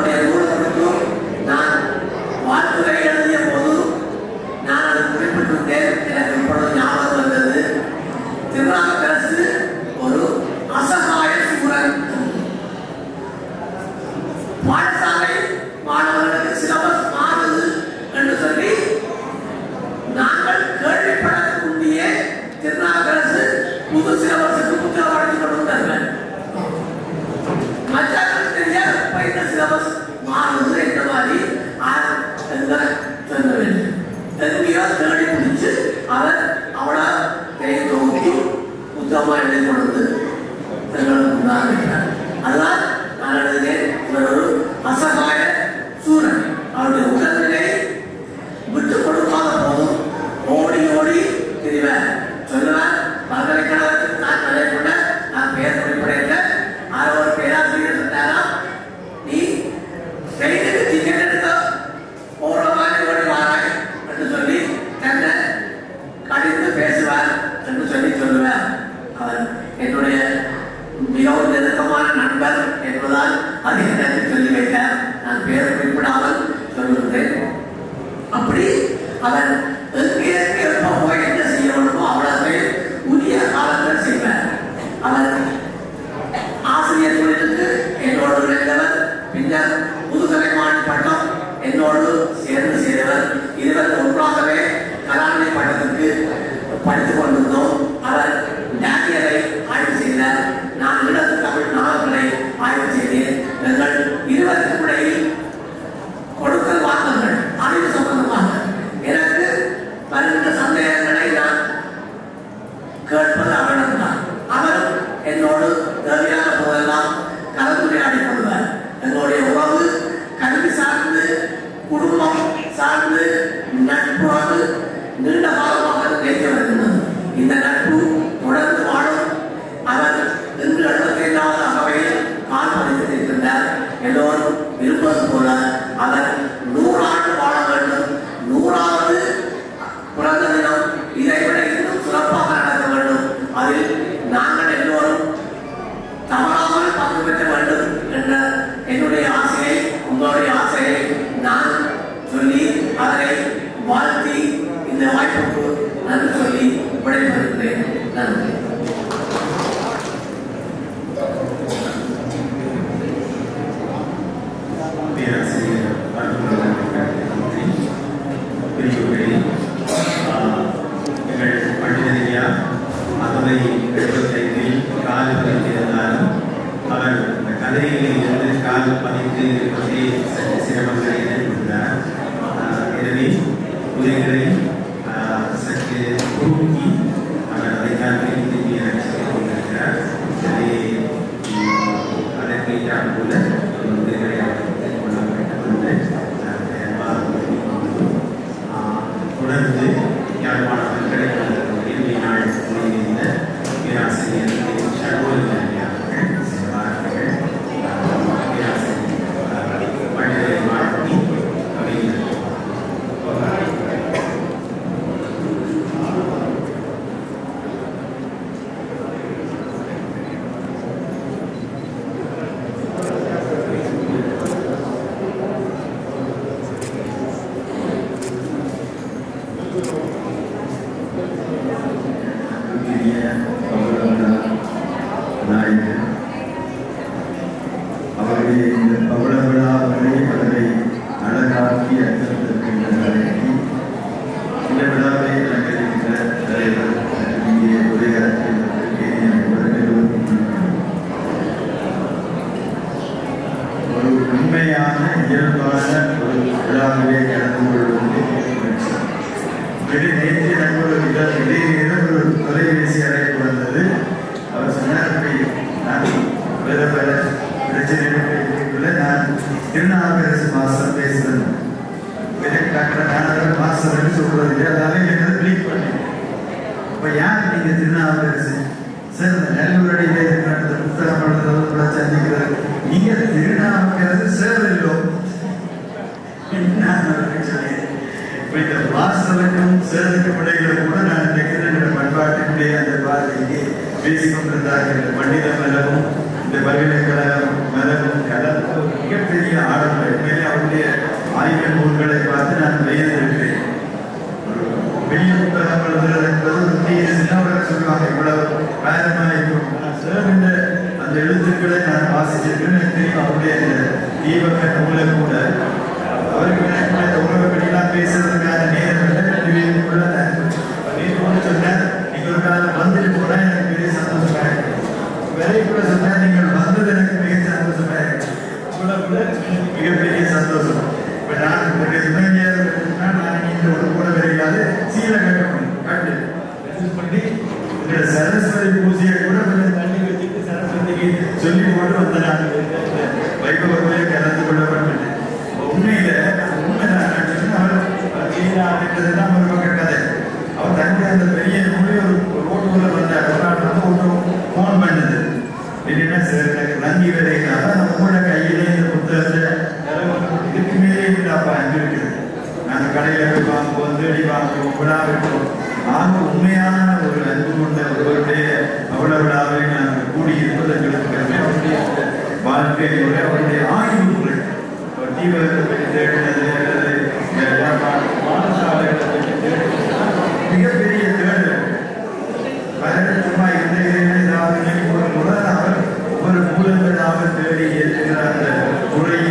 பின்னர் புதுகலைமான் பட்டம் என்னோடு சேர்ந்து செய்தவர். இருவர் ஒன்றாகவே கலாநிதி பட்டத்திற்கு படித்துக் கொண்டிருந்தோம். அவர் டேனியலை ஆய்வு செய்தார். நான் இடது தமிழ் நாவல்களை ஆய்வு செய்தேன். எங்கள் இருவருக்கும் இடையில் கொடுக்கல் வாங்கங்கள் அறிவு சம்பந்தமாக எனக்கு வருகின்ற சந்தேகங்களை நான் கேட்பது அவரிடம்தான். அவர் என்னோடு தேவையான போதெல்லாம் கலந்துரையாடிக் கொள்வார். எங்களுடைய உறவு கல்வி சார்ந்து, குடும்பம் சார்ந்து, நட்போடு நீண்ட காலமாக நிலைத்து வருகிறது. இந்த நட்பு தொடர்ந்து வாழும். அவர் இன்று 75வது அகவையில் கால் பதித்திருக்கின்றார். எல்லோரும் இருப்பது போல அவர் 100 ஆண்டு வாழ வேண்டும். 100வது பிறந்த தினம் இதைவிட இன்னும் சிறப்பாக நடக்க வேண்டும். அதில் நாங்கள் எல்லோரும் தவறாமல் பங்கு பெற்ற வேண்டும் என்ற என்னுடைய ஆசையை, உங்களுடைய ஆசையை நான் சொல்லி அவரை வாழ்த்தி இந்த வாய்ப்புக்கு நன்றி சொல்லி விடைபெறுகிறேன். நன்றி. மதுரை 75 கால் பதித்திருந்தாலும் அவர் கதையில் இருந்து கால் பதித்து பற்றி சிரமங்களை எதிர்கொண்டார். எனவே உரைகளை சற்று தூக்கி அவர் அதைத்தான் திரும்பி ரசித்துக் கொண்டிருக்கிறார். அதற்கு ஏற்றால் போல உரைகளை கொள்ள வேண்டும் என்று தொடர்ந்து யாழ்ப்பாண பல்கலைக்கழகத்தில் இறுதி நாள் முன்னிலைந்த பேராசிரியர் சண்முகன் செல்வார்கள் பேராசிரியர் பண்டிதரை வாழ்த்தி கவிஞர் அவருடைய இந்த பவள விழாவை அவரை அழகாக்கி அர்த்தத்திற்கு இந்த விழாவை அலங்கரிக்கின்ற தலைவர் இங்கே உரையாற்றியதற்கு ஒரு உண்மையான இயல்பான ஒரு விழாவிலே கலந்து கொள்வது நேற்று எனக்கு ஒரு இடையில ஒரு தொலைபேசி அழைப்பு வந்தது. அவர் சொன்னார், நான் வேற வேற பிரச்சனை நான் திருநாவுக்கரசு மாஸ்டர் பேசுறேன். நான் மாஸ்டர் சொல்றது இல்லை, அதனால என்ன கிளிக் பண்ணி இப்ப யார் நீங்க திருநாவுக்கரசு சார்? நல்லூரடியில இருக்கிற புத்தகம் எழுதுறவங்களை சந்திக்கிறது. நீங்க திருநாவுக்கரசு சார் இல்லோ இந்த மாஸ்டருக்கும் சேருக்கும் இடையில கூட நான் இந்த பண்பாட்டினுடைய அந்த பார்வையை பேசிக் கொண்டிருந்தார்கள். பண்டித மலரும் இந்த பல்கலைக்கழகம் மலரும் கலந்து மிகப்பெரிய ஆடம்பரம். உண்மையிலே அவருடைய ஆய்வு நூல்களை பார்த்து நான் வியந்திருக்கிறேன். ஒரு பெரிய புத்தகம் எழுதுறது என்பது ஒரு சின்னவர்கள் சொல்லுவாங்க, இவ்வளவு வேதமாக இருக்கும். சேருகின்ற அந்த எழுத்துக்களை நான் வாசிச்சிருக்கேன். எனக்கு தெரியும் அவருடைய அந்த தீபக நூலை கூட அவருக்கு உறவுகளெல்லாம் பேசுறதுக்கான நேரம் சொன்னார். நீங்க ஒரு காலம் வந்துட்டு போனா எனக்கு பெரிய சந்தோஷமா இருக்கு. விலை கூட சொன்னா நீங்கள் வந்தது எனக்கு மிக சந்தோஷமா இருக்கு. மிகப்பெரிய சந்தோஷம். இப்ப நான் நான் இந்த ஒரு கூட விரையிலாது சீலை கட்டணும் கட்டு பண்ணி இந்த சரஸ்வதி பூஜையை கூட கொஞ்சம் தண்ணி வச்சுட்டு சரஸ்வதிக்கு சொல்லி போட்டு வந்த நான் வைபவர்களே கலந்து கொள்ளப்பட்டேன். உண்மையில உண்மைதான் அவர் ஒரு பக்கம் கதை. அவர் தன்னுடைய அந்த பெரிய மொழி ஒரு ரோட்டுக்குள்ள வந்தார். ஒன்று போன் பண்ணது என்னன்னா சார் நங்கி விதைக்காக உங்களோட கையில இந்த புத்தகத்தை இதுக்கு மேலே அப்பா அஞ்சு இருக்குது. நாங்கள் கடையில போய் வாங்குவோம், தேடி வாங்குவோம், விழா வைப்போம். ஆக உண்மையான ஒரு அன்பு கொண்ட ஒருவருடைய அவ்வளவு விழாவை நாங்கள் கூடியிருப்பது எங்களுக்கு அவருடைய வாழ்க்கை முறை, அவருடைய ஆய்வு முறை, தீவிரத்தை பற்றி தேடினது பாடசாலைகளை பற்றி தேடினது மிகப்பெரிய தேடல். சும்மா இந்த அவர் ஒரு மூலங்களாக தேடி ஏற்கிற அந்த துறையை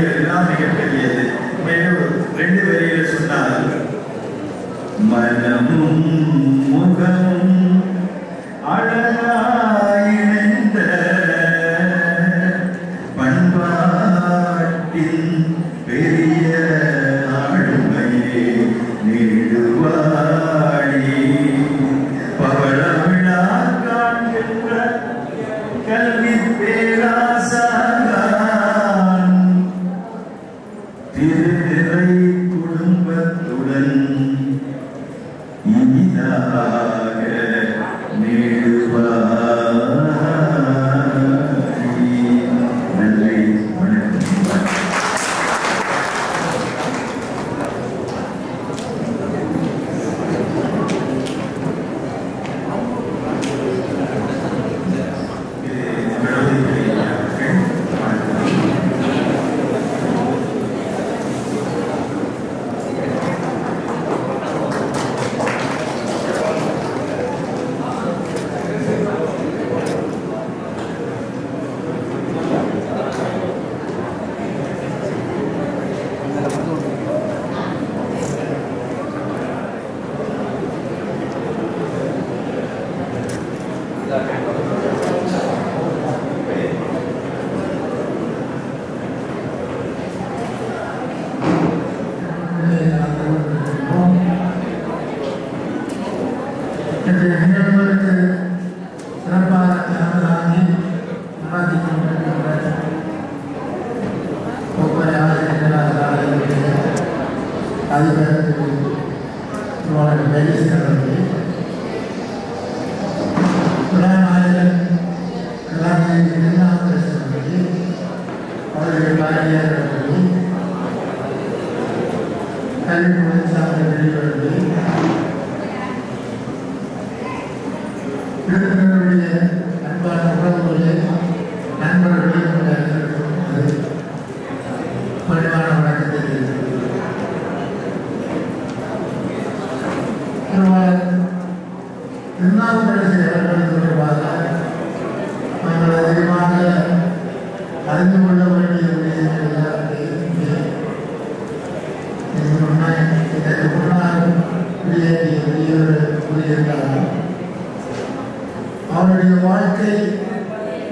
அவருடைய வாழ்க்கை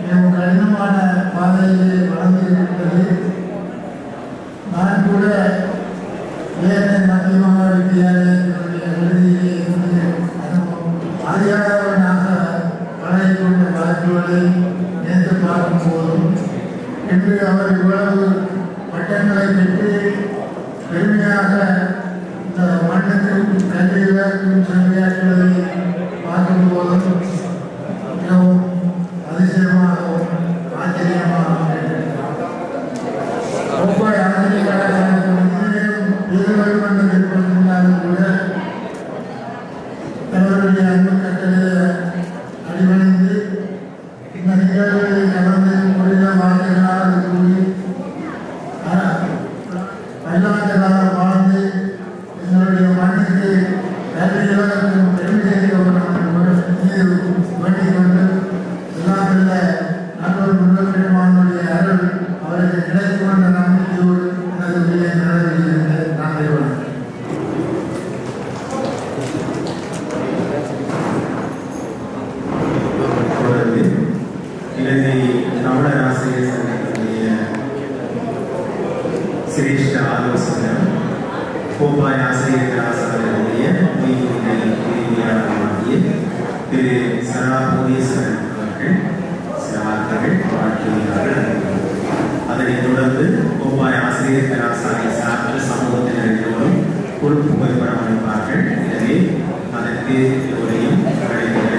மிகவும் கடினமான பாதையிலே வளர்ந்திருக்கிறது. நான் கூட ஏழை மத்தியமாக வித்தியாலயத்தினுடைய விடுதியிலே இருந்து அறியாதவனாக பழகிக்கொண்ட வாய்ப்புகளை நேற்று பார்க்கும் போதும் இன்று அவர் இவ்வளவு பட்டங்களை பெற்று பெருமையாக இந்த மண்ணுக்கும் கல்வியாக்கும் சேவையாற்றுவதை பார்க்கும் போதும் மிகவும் அதிசயமாகவும் ஆச்சரியமாகவும் ஒவ்வொரு இருவரும் கூட அவருடைய அன்பு கட்டளை அடிவணிந்து இந்த நிகழ்வுகளை கடந்து முடிந்த வாழ்க்கைகளால் கூறி பல்லாண்டுகளாக வாழ்ந்து எங்களுடைய மண்ணுக்கு கல்வி இலக்கத்தின் பெருமை சேர்க்கப்பட்ட வேண்டிக் கொண்டு எல்லாம் உள்ள நண்பர் முன்னோக்கியமானுடைய அருள் அவருக்கு கிடைத்து கொண்ட நம்பிக்கையோடு எனது உரையை நிறைவேறுகிறது. நன்றி வணக்கம். இலங்கை தமிழர் ஆசிரியர் சங்கத்தினுடைய சிரேஷ்ட ஆலோசகர் கோப்பாய் ஆசிரியர் கலாசாரனுடைய உதவியாளராகிய திரு சரா பூதீஸ்வரன் அவர்கள் சில வார்த்தைகள் வாழ்த்துகிறார்கள். அதனைத் தொடர்ந்து கோப்பாய் ஆசிரியர் கலாசாரை சார்ந்த சமூகத்தினர் எல்லோரும் ஒரு புகைப்படம் அமைப்பார்கள். எனவே அதற்கு எல்லோரையும் அழைக்கிறேன்.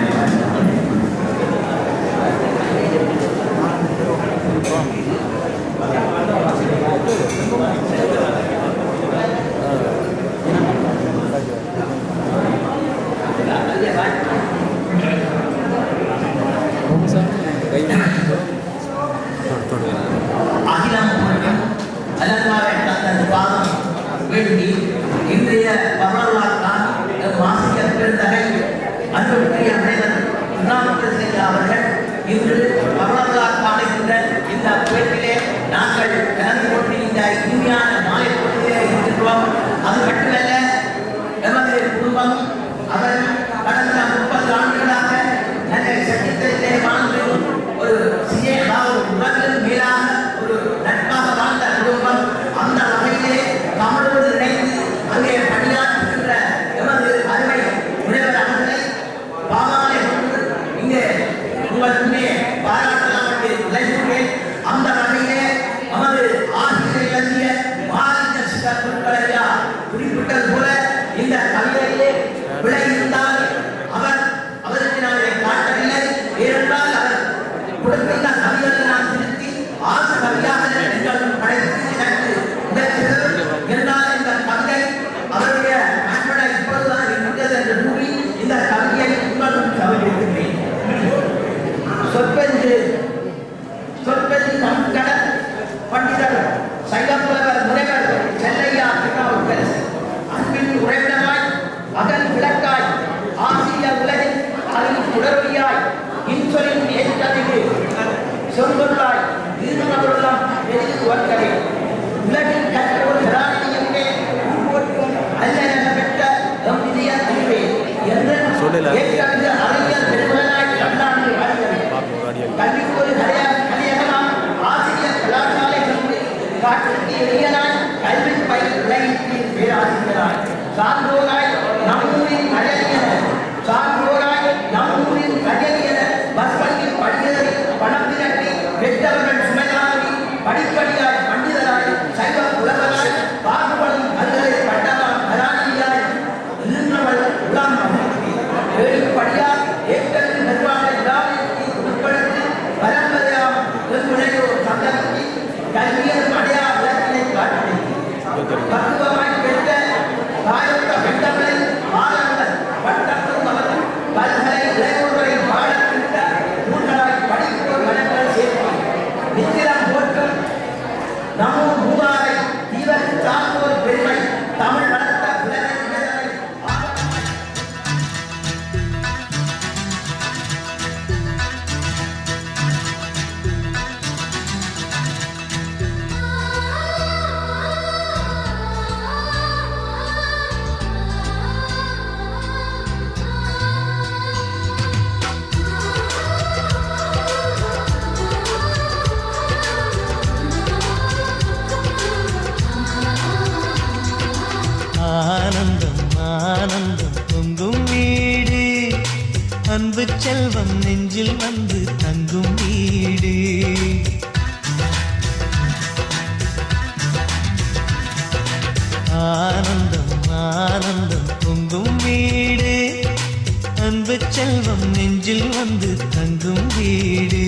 அகிலம் முழுவதும் அலங்காரை தந்த பாதம் வேண்டி இன்றைய வரலாற்றால் வாசிக்க பெருந்தகை அன்புக்குரிய அமைச்சர் திருநாவுக்கரசு அவர்கள் இன்று வரலாறு காணுகின்ற இந்த பேட்டிலே நாங்கள் கலந்து கொண்டு இந்த இனிமையான மாலை பொழுதிலே இருக்கின்றோம். அது மட்டுமல்ல, எமது குடும்பம் அவர் கடந்த 30 ஆண்டுகளாக நல்ல சட்டத்திலே வாழ்ந்து ஒரு உலகில் மேலாக ஒரு நட்பாக வாழ்ந்த குடும்பம். அந்த வகையிலே தமிழோடு இணைந்து அங்கே பணியாற்றுகின்ற எமது அருமை முனைவர் அவர்களை பாமாலை கொண்டு இங்கே உங்களுக்கு பாராட்டலாம் என்று நினைக்கிறேன். அந்த வகையிலே நமது ஆசிரியர் எழுதிய மாநில சிறப்புகளையா குறிப்பிட்டது போல இந்த கவிதையிலே விளை இருந்தால் அவருக்கு நான் இதை காட்டவில்லை. ஏனென்றால் அவர் கொடுக்கின்ற கவிதையை நான் திருத்தி ஆசை கவியாக எங்கள் படைத்து எனக்கு உடைத்தது என்றால் இந்த கவிதை அவருடைய அன்பனை இப்பொழுதுதான் இருந்தது என்று கூறி இந்த கவிதையை உங்களுக்கு கவிழ்த்திருக்கிறேன். சொற்பெஞ்சு சங்கட பண்டிதர் சைவப்புலவர் முனைவர் செல்லையா திருநாவுக்கரசு அன்பின் உறைவிடமாய் அகல் விளக்காய் ஆசிய உலகின் அருள் தொடர்பியாய் இன்சொலின் ஏற்றதிகு சொற்பொருளாய் ஈடுபடுவதாம் எதிர் துவக்கவே உலகில் கற்ற ஒரு கராணியமே போற்றும் அல்லன பெற்ற நம் இதய அறிவே என்று ஏற்கனவே அறிஞர் பெருமகனாய் அண்ணாண்டு வாழ்ந்தது. கல்விக்கு ஒரு கலையகமாம் ஆசிரியர் கலாசாலை சென்று காற்றுக்கு எளியனாய் கல்வி பயிர் விளைவிப்பின் பேராசிரியராய் சான்றோராய் நம்மூரின் கஜனியன பஸ் பள்ளி படித்ததை பணம் திரட்டி பெற்றவர்கள் சுமையாகி படிப்படியாய் பண்டிதராய் சைவ புலவராய் பாகுபடும் கல்களை பட்டதாம் வெறுமனைய ஒரு சந்தர்ப்பி கல்வியின் அடையா விளக்கினை காட்டி பக்குவமாய் பெற்ற தாயொத்த பெண்டங்களை மாணவர்கள் பட்டத்தும் அவர்கள் பல்கலை இளையோர்களை பாடத்திட்ட நூல்களாய் படிப்போர் வளங்கள் சேர்த்து நித்திரம் போற்றும் நமோ மூவாரை தீவன் சார்ந்தோர் பெருமை தமிழ் வளர்த்த ஆனந்தம் ஆனந்தம் பொங்கும் வீடு அன்பு செல்வம் நெஞ்சில் வந்து தங்கும் வீடு ஆனந்தம் ஆனந்தம் பொங்கும் வீடு அன்பு செல்வம் நெஞ்சில் வந்து தங்கும் வீடு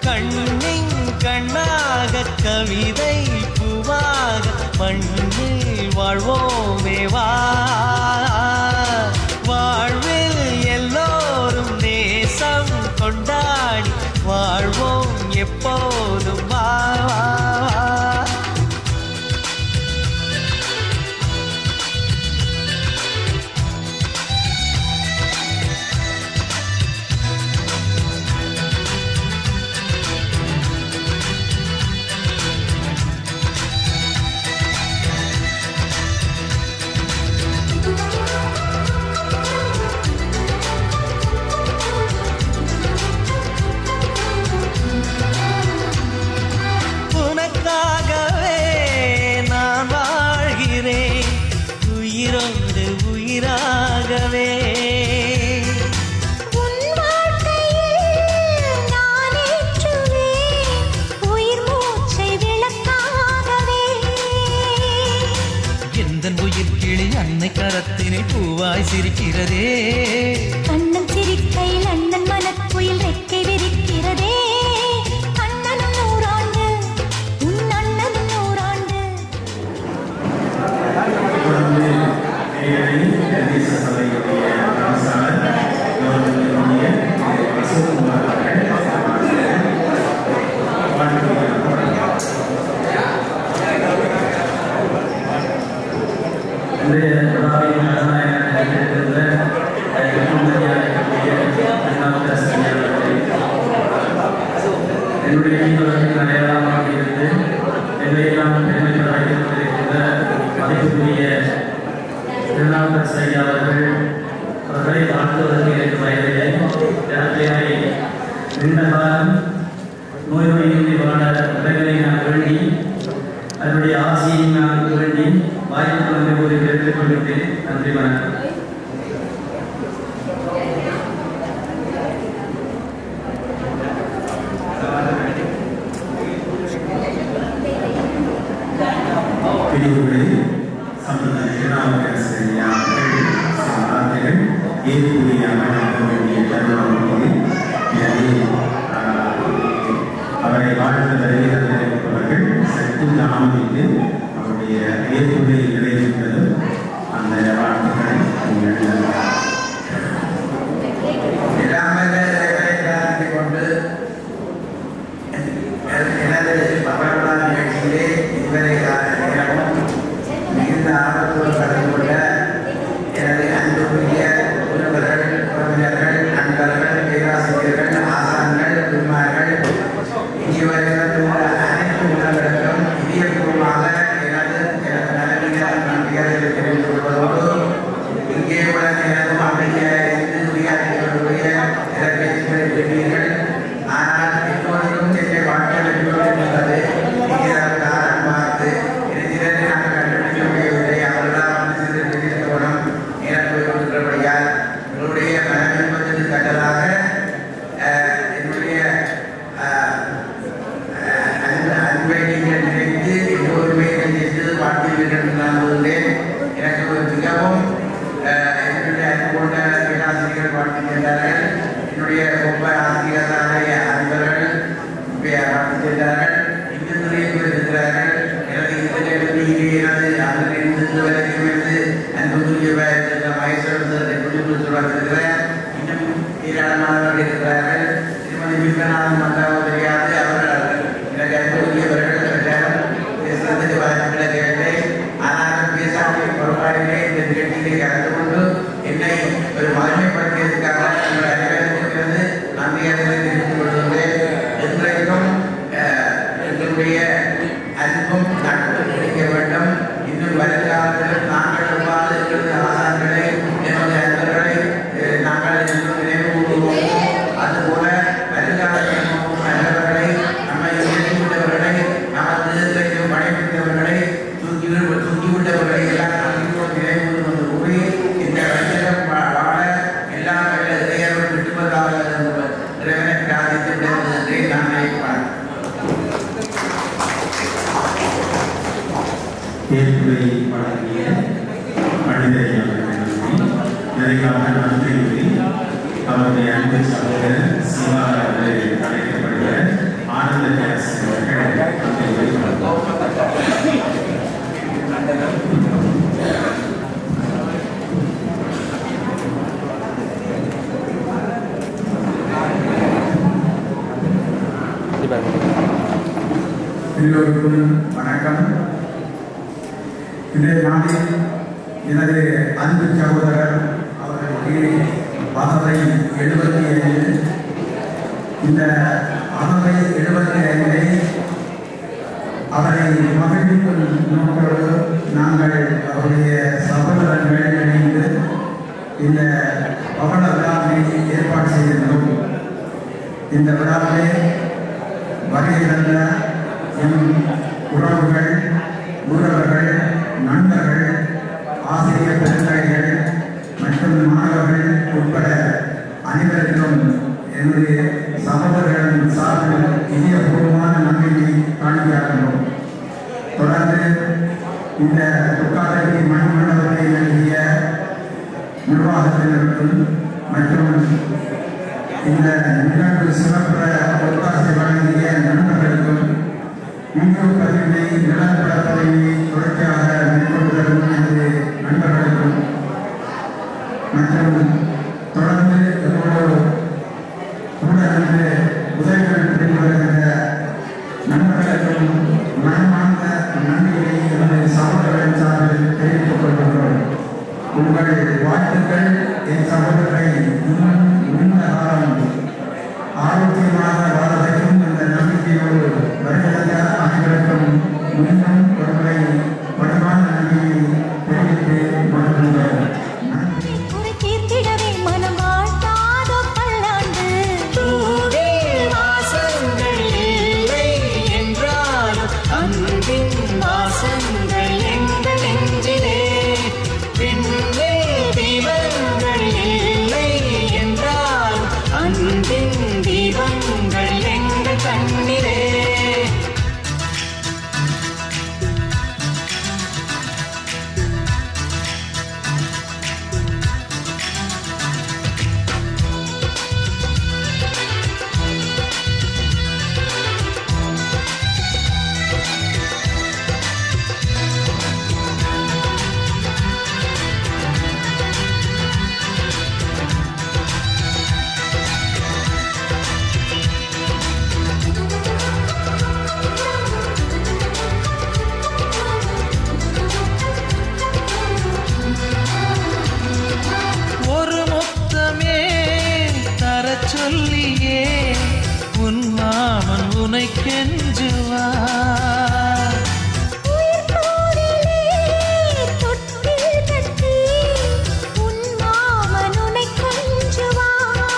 கண்ணின் கண்ணாக கவிதை பூவாக மண்ணில் வாழ்வோமே வா வாழ்வில் எல்லோரும் நேசம் கொண்டாடி வாழ்வோம் எப்போதும் வா உயிராகவே உன் வாழ்க்கையில் நான் ஏற்றுவேன் உயிர் மூச்சை விளக்காகவே எந்தன் உயிர் கிளி அன்னை கரத்தினை பூவாய் சிரிக்கிறதே கண்ணன் சிரிக்கையில் அண்ணன் மனக்குயில் ரெக்கை விரிக்கிறதே அண்ணனும் நூறாண்டு உன் அண்ணனும் நூறாண்டு தேசிய சபையுடைய ஆசாளர் கவர்மெண்டினுடைய அசோக்குமார் இன்றைய என்னுடைய மீனவர்கள் அடையாளமாக இருந்து எல்லையெல்லாம் பெருமைகள் அழைத்திருக்கின்ற மதிப்புக்குரிய திருநாவுக்கரசு ஐயா அவர்களை வாழ்த்துவதற்கு எனக்கு வயதிலே யாத்திரை நீண்ட காலம் நோய்நொடியின்றி வாழ உலகளை நான் வேண்டி அதனுடைய ஆசையை நான் வேண்டி வாய்ப்பு வந்து ஒரு கேட்டுக் கொள்கிறேன். நன்றி, வணக்கம். பிரிவுகளில் சம்பந்த திருநாவுக்கரசு ஐயா வார்த்தைகள் ஏற்புரியாக நடக்க வேண்டிய தருணம். எனவே அவரை வாழ்த்து வருகிறவர்கள் சற்று தாமதித்து அவருடைய ஏற்புரையை நிறைவேற்றது அந்த வாழ்த்துக்களை கொண்டு எனது பகவலா நிகழ்ச்சியிலே இதுவரை மிகுந்த ஆர்வத்தோடு கலந்து கொண்ட எனது அன்புக்குரிய உறவினர்கள், உறவினர்கள், நண்பர்கள், பேராசிரியர்கள், ஆசான்கள், குருமார்கள், இனிவரையில் உள்ள அனைத்து உணர்வுகளுக்கும் இதயபூர்வமாக எனது நலனிய சென்றார்கள். இன்னும் நிறைய பேர் இருக்கிறார்கள். எனது இந்த நேரத்தில் எனது அதில் இருந்து வரைக்கும் இருந்து அன்புக்குரிய மகேஸ்வரன் சொல்லியிருக்கிறார். இன்னும் ஏராளமானவர்கள் இருக்கிறார்கள். திருமதி விஸ்வநாதன் மந்தாவோ தெரியாது. அவர்கள் எனக்கு அன்புக்குரியவர்கள் பேசுவதற்கு வாய்ப்புகளை கேட்டேன். ஆனாலும் பேசாமல் பொறுப்பாளிலே இந்த நிகழ்ச்சியை கலந்து கொண்டு என்னை ஒரு மகிமைப்படுத்தியதற்காக இருக்கிறது. நன்றியாக தெரிவித்துக் கொள்கின்றேன். என்றைக்கும் எங்களுடைய அன்பும் நட்பும் கிடைக்க வேண்டும். இன்னும் வருங்காலத்தில் நாங்கள் எவ்வாறு எங்களது ஆசான்களை எமது அன்பர்களை நாங்கள் நினைவு கூறுவோமோ அதுபோல வருங்காலத்தில் நல்லவர்களை நம்மை உயர்த்திவிட்டவர்களை நமது படைப்பித்தவர்களை தூக்கிவிட்டவர்களை எல்லாம் நன்றியோடு நினைவு வந்து கூறி இந்த வைத்தியம் வாழ எல்லாம் இறைவன் விட்டுவதாக இறைவனை பிரார்த்தித்து விடுவதற்கு நான் நினைப்பேன். ஏற்புரை வழங்கிய பண்டிதரை நிறைவாக நன்றி கூறி அவருடைய அன்பு சகோதரர் சிவா அவர்கள் அழைக்கப்படுகிற ஆனந்த கேரசன் அவர்கள் எல்லோருக்கும் வணக்கம். இன்றைய நாளில் எனது அன்பு சகோதரர் அவர்களுக்கு அகவை 75. இந்த அகவை 75 அவரை மகிழ்விக்கும் நோக்கோடு நாங்கள் அவருடைய சகோதரர்கள் இணைந்து இந்த பவள விழாவை ஏற்பாடு செய்திருந்தோம். இந்த விழாவிலே வருகின்ற எம் உறவுகள், உறவர்கள், நண்பர்கள், ஆசிரியர் பெருந்தகைகள் மற்றும் மாணவர்கள் உட்பட அனைவருக்கும் என்னுடைய சகோதரர்களின் சார்பில் இதயபூர்வமான நன்றியை காணிக்கையாகின்றோம். தொடர்ந்து இந்த துக்காதகி மணிமண்டபத்தை எழுதிய நிர்வாகத்தினருக்கும் மற்றும் இந்த நிகழ்வு சிறப்புற ஒத்தாசை வழங்கிய நண்பர்களுக்கும் வீடியோ பதிவினை நிலப்பட பதவியை தொடர்ச்சியாக மேற்கொண்டு தரும் எனது நண்பர்களுக்கும் மற்றும் தொடர்ந்து என்னோடு கூட இருந்து உதவிகள் பெற்று வருகின்ற நண்பர்களுக்கும் மனமார்ந்த நன்றியை எனது சகோதரர்களின் சார்பில் தெரிவித்துக் கொள்கின்றோம். உங்கள் வாழ்த்துக்கள் என் சகோதரரை இன்னும் நீண்ட காலம் ஆரோக்கியமாக வாழ வைக்கும் என்ற நம்பிக்கையோடு வருகின்ற அனைவருக்கும் மீண்டும் ஒருமுறை பணிவான நன்றியை தெரிவித்து மகிழ்கின்றோம். தீர்த்திடவே மனம் வாழ்த்தாதோ பல்லாண்டு வாசங்கள் இல்லை என்றாலும் அன்பின் வாசங்கள் எங்கள் நெஞ்சிலே. பின்னே தீபங்கள் இல்லை என்றாலும் அன்பின் தீபங்கள் எங்கள் கண்ணிலே. ஒரு முத்தமே தரச் சொல்லியே உன் மாமன் உனை கெஞ்சுவார். உயிர் போரிலே தொட்டில் கட்டி உன் மாமன் உன்னை கொஞ்சுவார்.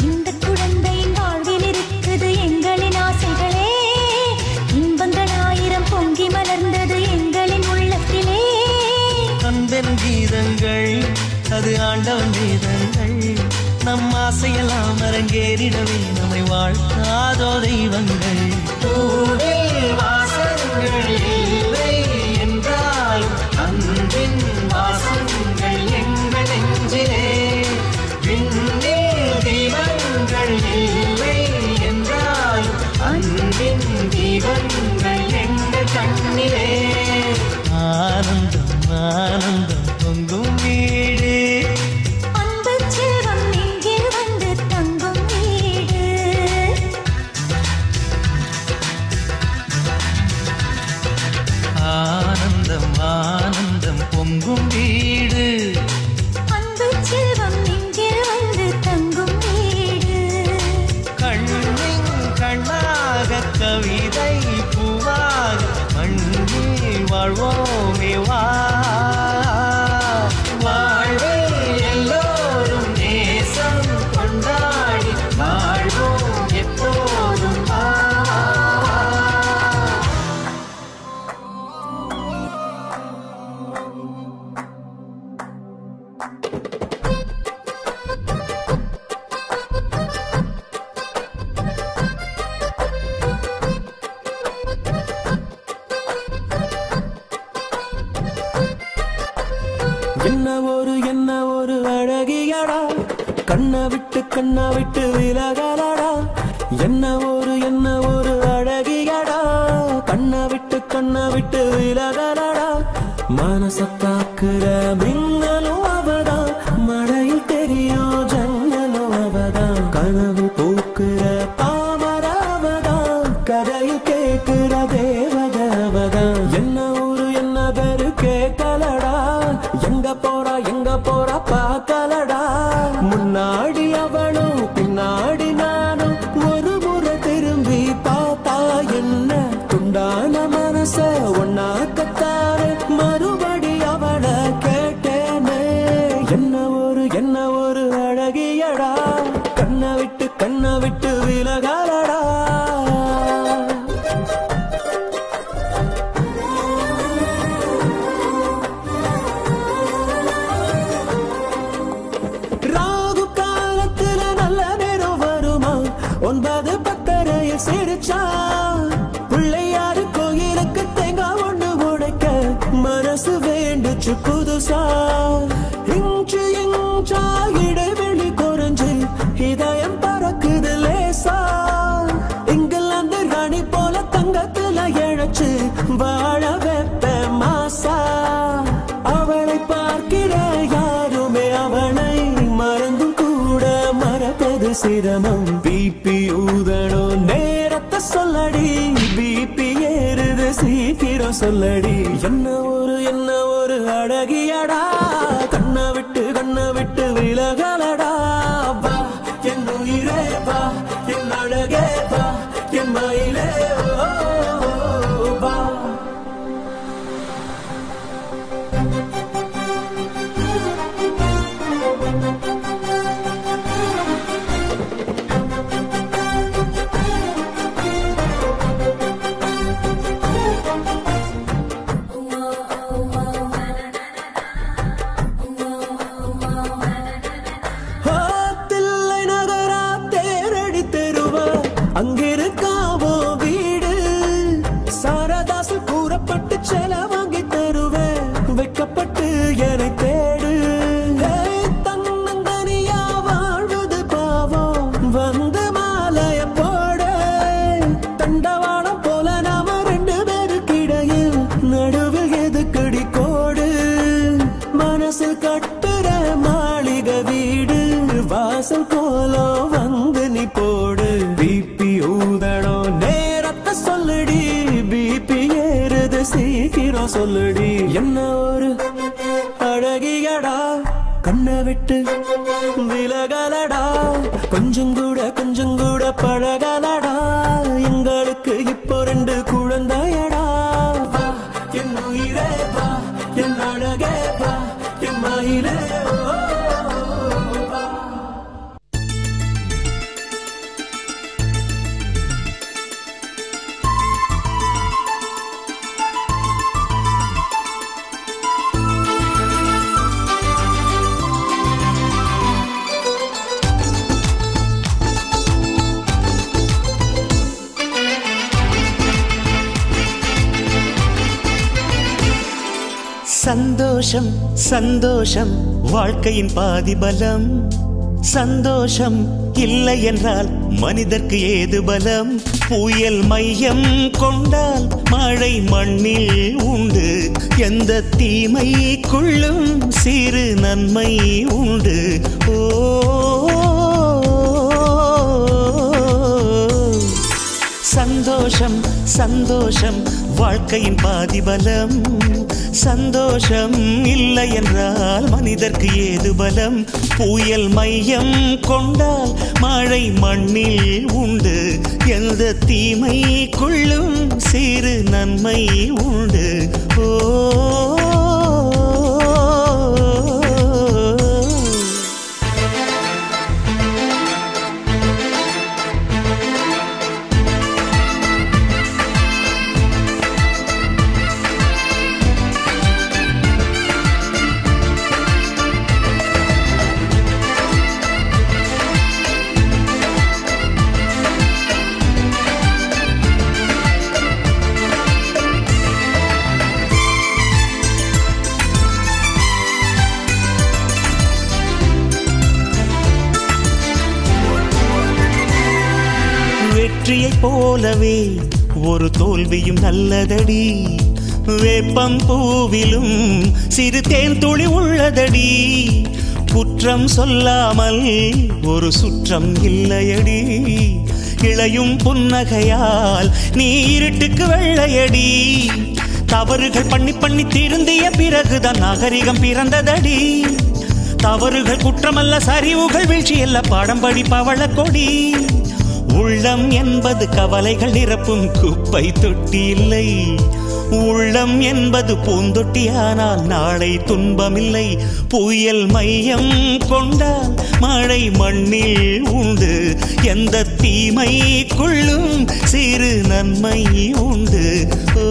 இந்த குழந்தையின் வாழ்வில் இருக்குது எங்களின் ஆசைகளே. இன்பங்கள் 1000 பொங்கி மலர்ந்தது எங்களின் உள்ளத்திலே. அன்பென் கீதங்கள் அது ஆண்டவன் கீதங்கள். நம் ஆசையெல்லாம் அரங்கேறிடவே நம்மை வாழ்த்தாதோ தெய்வங்கள். பூவில் வாசங்கள் இல்லை என்றாலும் அன்பின் வாசங்கள் எங்கள் நெஞ்சிலே. விண்ணில் தீபங்கள் இல்லை என்றால் என்ன ஒரு அழகியடா கண்ணை விட்டு விலகலடா என்ன ஒரு அழகியடா கண்ணை விட்டு விலகலடா மனசத்தாக்குற மின்னலும் அவதான் மழையில் தெரியும் ஜன்னலும் அவதான் கனவு பூக்குற தாமர அவதான் கதையில் கேட்கிற தேவத அவதான் என்ன பேரு கேட்கலடா எங்க போறா பார்க்கலடா முன்னாடி அவளும் பின்னாடி நானும் ஒரு முறை திரும்பி பார்த்தா என்ன துண்டான மனச ஒன்னாக்கத்தாரு மறுபடி அவளை கேட்டேனே என்ன ஒரு அழகியடா கண்ணை விட்டு விலகலடா ஒன்பது பத்தரையில் சிரிச்சா பிள்ளையாரு கோயிலுக்கு தேங்காய் ஒண்ணு உடைக்க மனசு வேண்டுச்சு புதுசா இஞ்சா இடைவெளி குறைஞ்சு இதயம் பறக்குது லேசா இங்கிலாந்து ராணி போல தங்கத்துல இழைச்சு வாழ வைப்ப மாசா அவளை பார்க்கிற யாருமே அவனை மறந்தும் கூட மறப்பது சிரமம் பிபி ஊதணும் நேரத்தை சொல்லடி பிபி ஏறுது சீக்கிரம் சொல்லடி என்ன ஒரு அழகியடா கண்ணை விட்டு விலகலடா வா என் உயிரே வா என் அழகே வா என் மயிலே வா அங்கிருக்காவோ வீடு சாரதாசு கூறப்பட்டு செல வாங்கி தருவேன் வைக்கப்பட்டு என்னை தேடு தன்னந்தனியா வாழ்வது பாவம் வந்து மாலைய போட தண்டவாளம் போல நாம ரெண்டு பேருக்கிடையில் நடுவில் எதுக்கடி கோடு மனசில் கட்டுற மாளிகை வீடு வாசல் கோலம் வந்து நீ போடு பிபி ஊதணும் நேரத்தை சொல்லுடி பிபி ஏறுது சீக்கிரம் சொல்லுடி என்ன ஒரு அழகியடா கண்ணை விட்டு விலகலடா கொஞ்சம் கூட பழகலடா எங்களுக்கு இப்போ ரெண்டு குழந்தையடா என் உயிரே வா என் அழகே வா என் மயிலே சந்தோஷம் சந்தோஷம் வாழ்க்கையின் பாதி பலம் சந்தோஷம் இல்லை என்றால் மனிதர்க்கு ஏது பலம் புயல் மையம் கொண்டால் மழை மண்ணில் உண்டு எந்த தீமைக்குள்ளும் சிறு நன்மை உண்டு ஓ சந்தோஷம் சந்தோஷம் வாழ்க்கையின் பாதி பலம் சந்தோஷம் இல்லை என்றால் மனிதர்க்கு ஏது பலம் புயல் மையம் கொண்டால் மழை மண்ணில் உண்டு எந்த தீமைக்குள்ளும் சிறு நன்மை உண்டு ஓ போலவே ஒரு தோல்வியும் நல்லதடி. வேப்பம் பூவிலும் சிறு தேன் துளி உள்ளதடி. குற்றம் சொல்லாமல் ஒரு சுற்றம் இல்லையடி. இளையும் புன்னகையால் நீ இருட்டுக்கு வெள்ளையடி. தவறுகள் பண்ணி பண்ணி திருந்திய பிறகுதான் நாகரிகம் பிறந்ததடி. தவறுகள் குற்றமல்ல, சரிவுகள் வீழ்ச்சியல்ல, பாடம்படி பவள கொடி. உள்ளம் என்பது கவலைகள் நிரப்பும் குப்பை தொட்டி இல்லை. உள்ளம் என்பது பூந்தொட்டியானால் நாளை துன்பமில்லை. புயல் மையம் கொண்டால் மழை மண்ணில் உண்டு. எந்த தீமைக்குள்ளும் சிறு நன்மை உண்டு. ஓ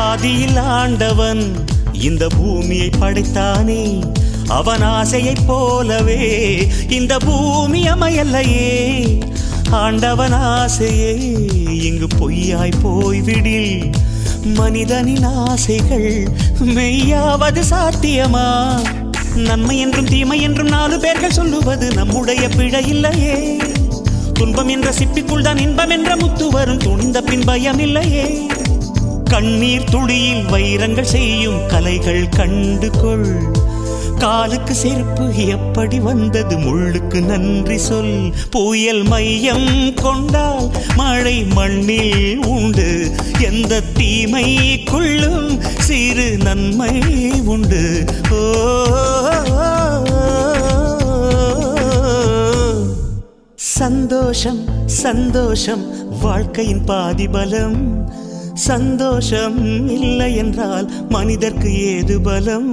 ஆதியில் ஆண்டவன் இந்த பூமியை படைத்தானே. அவன் ஆசையைப் போலவே இந்த பூமி அமையல்லையே. ஆண்டவன் ஆசையே இங்கு பொய்யாய் போய்விடில் மனிதனின் ஆசைகள் மெய்யாவது சாத்தியமா? நன்மை என்றும் தீமை என்றும் 4 பேர்கள் சொல்லுவது நம்முடைய பிழை இல்லையே. துன்பம் என்ற சிப்பிக்குள் தான் இன்பம் என்ற முத்து வரும். துணிந்த பின் பயம் இல்லையே. கண்ணீர் துளியில் வைரங்கள் செய்யும் கலைகள் கண்டு கொள். காலுக்கு செருப்பு எப்படி வந்தது, முள்ளுக்கு நன்றி சொல். புயல் மையம் கொண்டால் மழை மண்ணில் உண்டு. எந்த தீமைக்குள்ளும் சிறு நன்மை உண்டு. ஓ சந்தோஷம் சந்தோஷம் வாழ்க்கையின் பாதிபலம். சந்தோஷம் இல்லை என்றால் மனிதர்க்கு ஏது பலம்?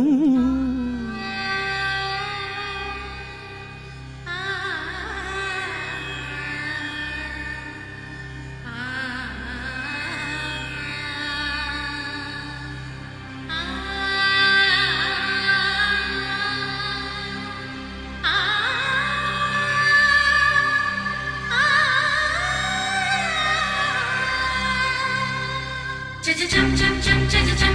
Chum chum chum chum chum chum.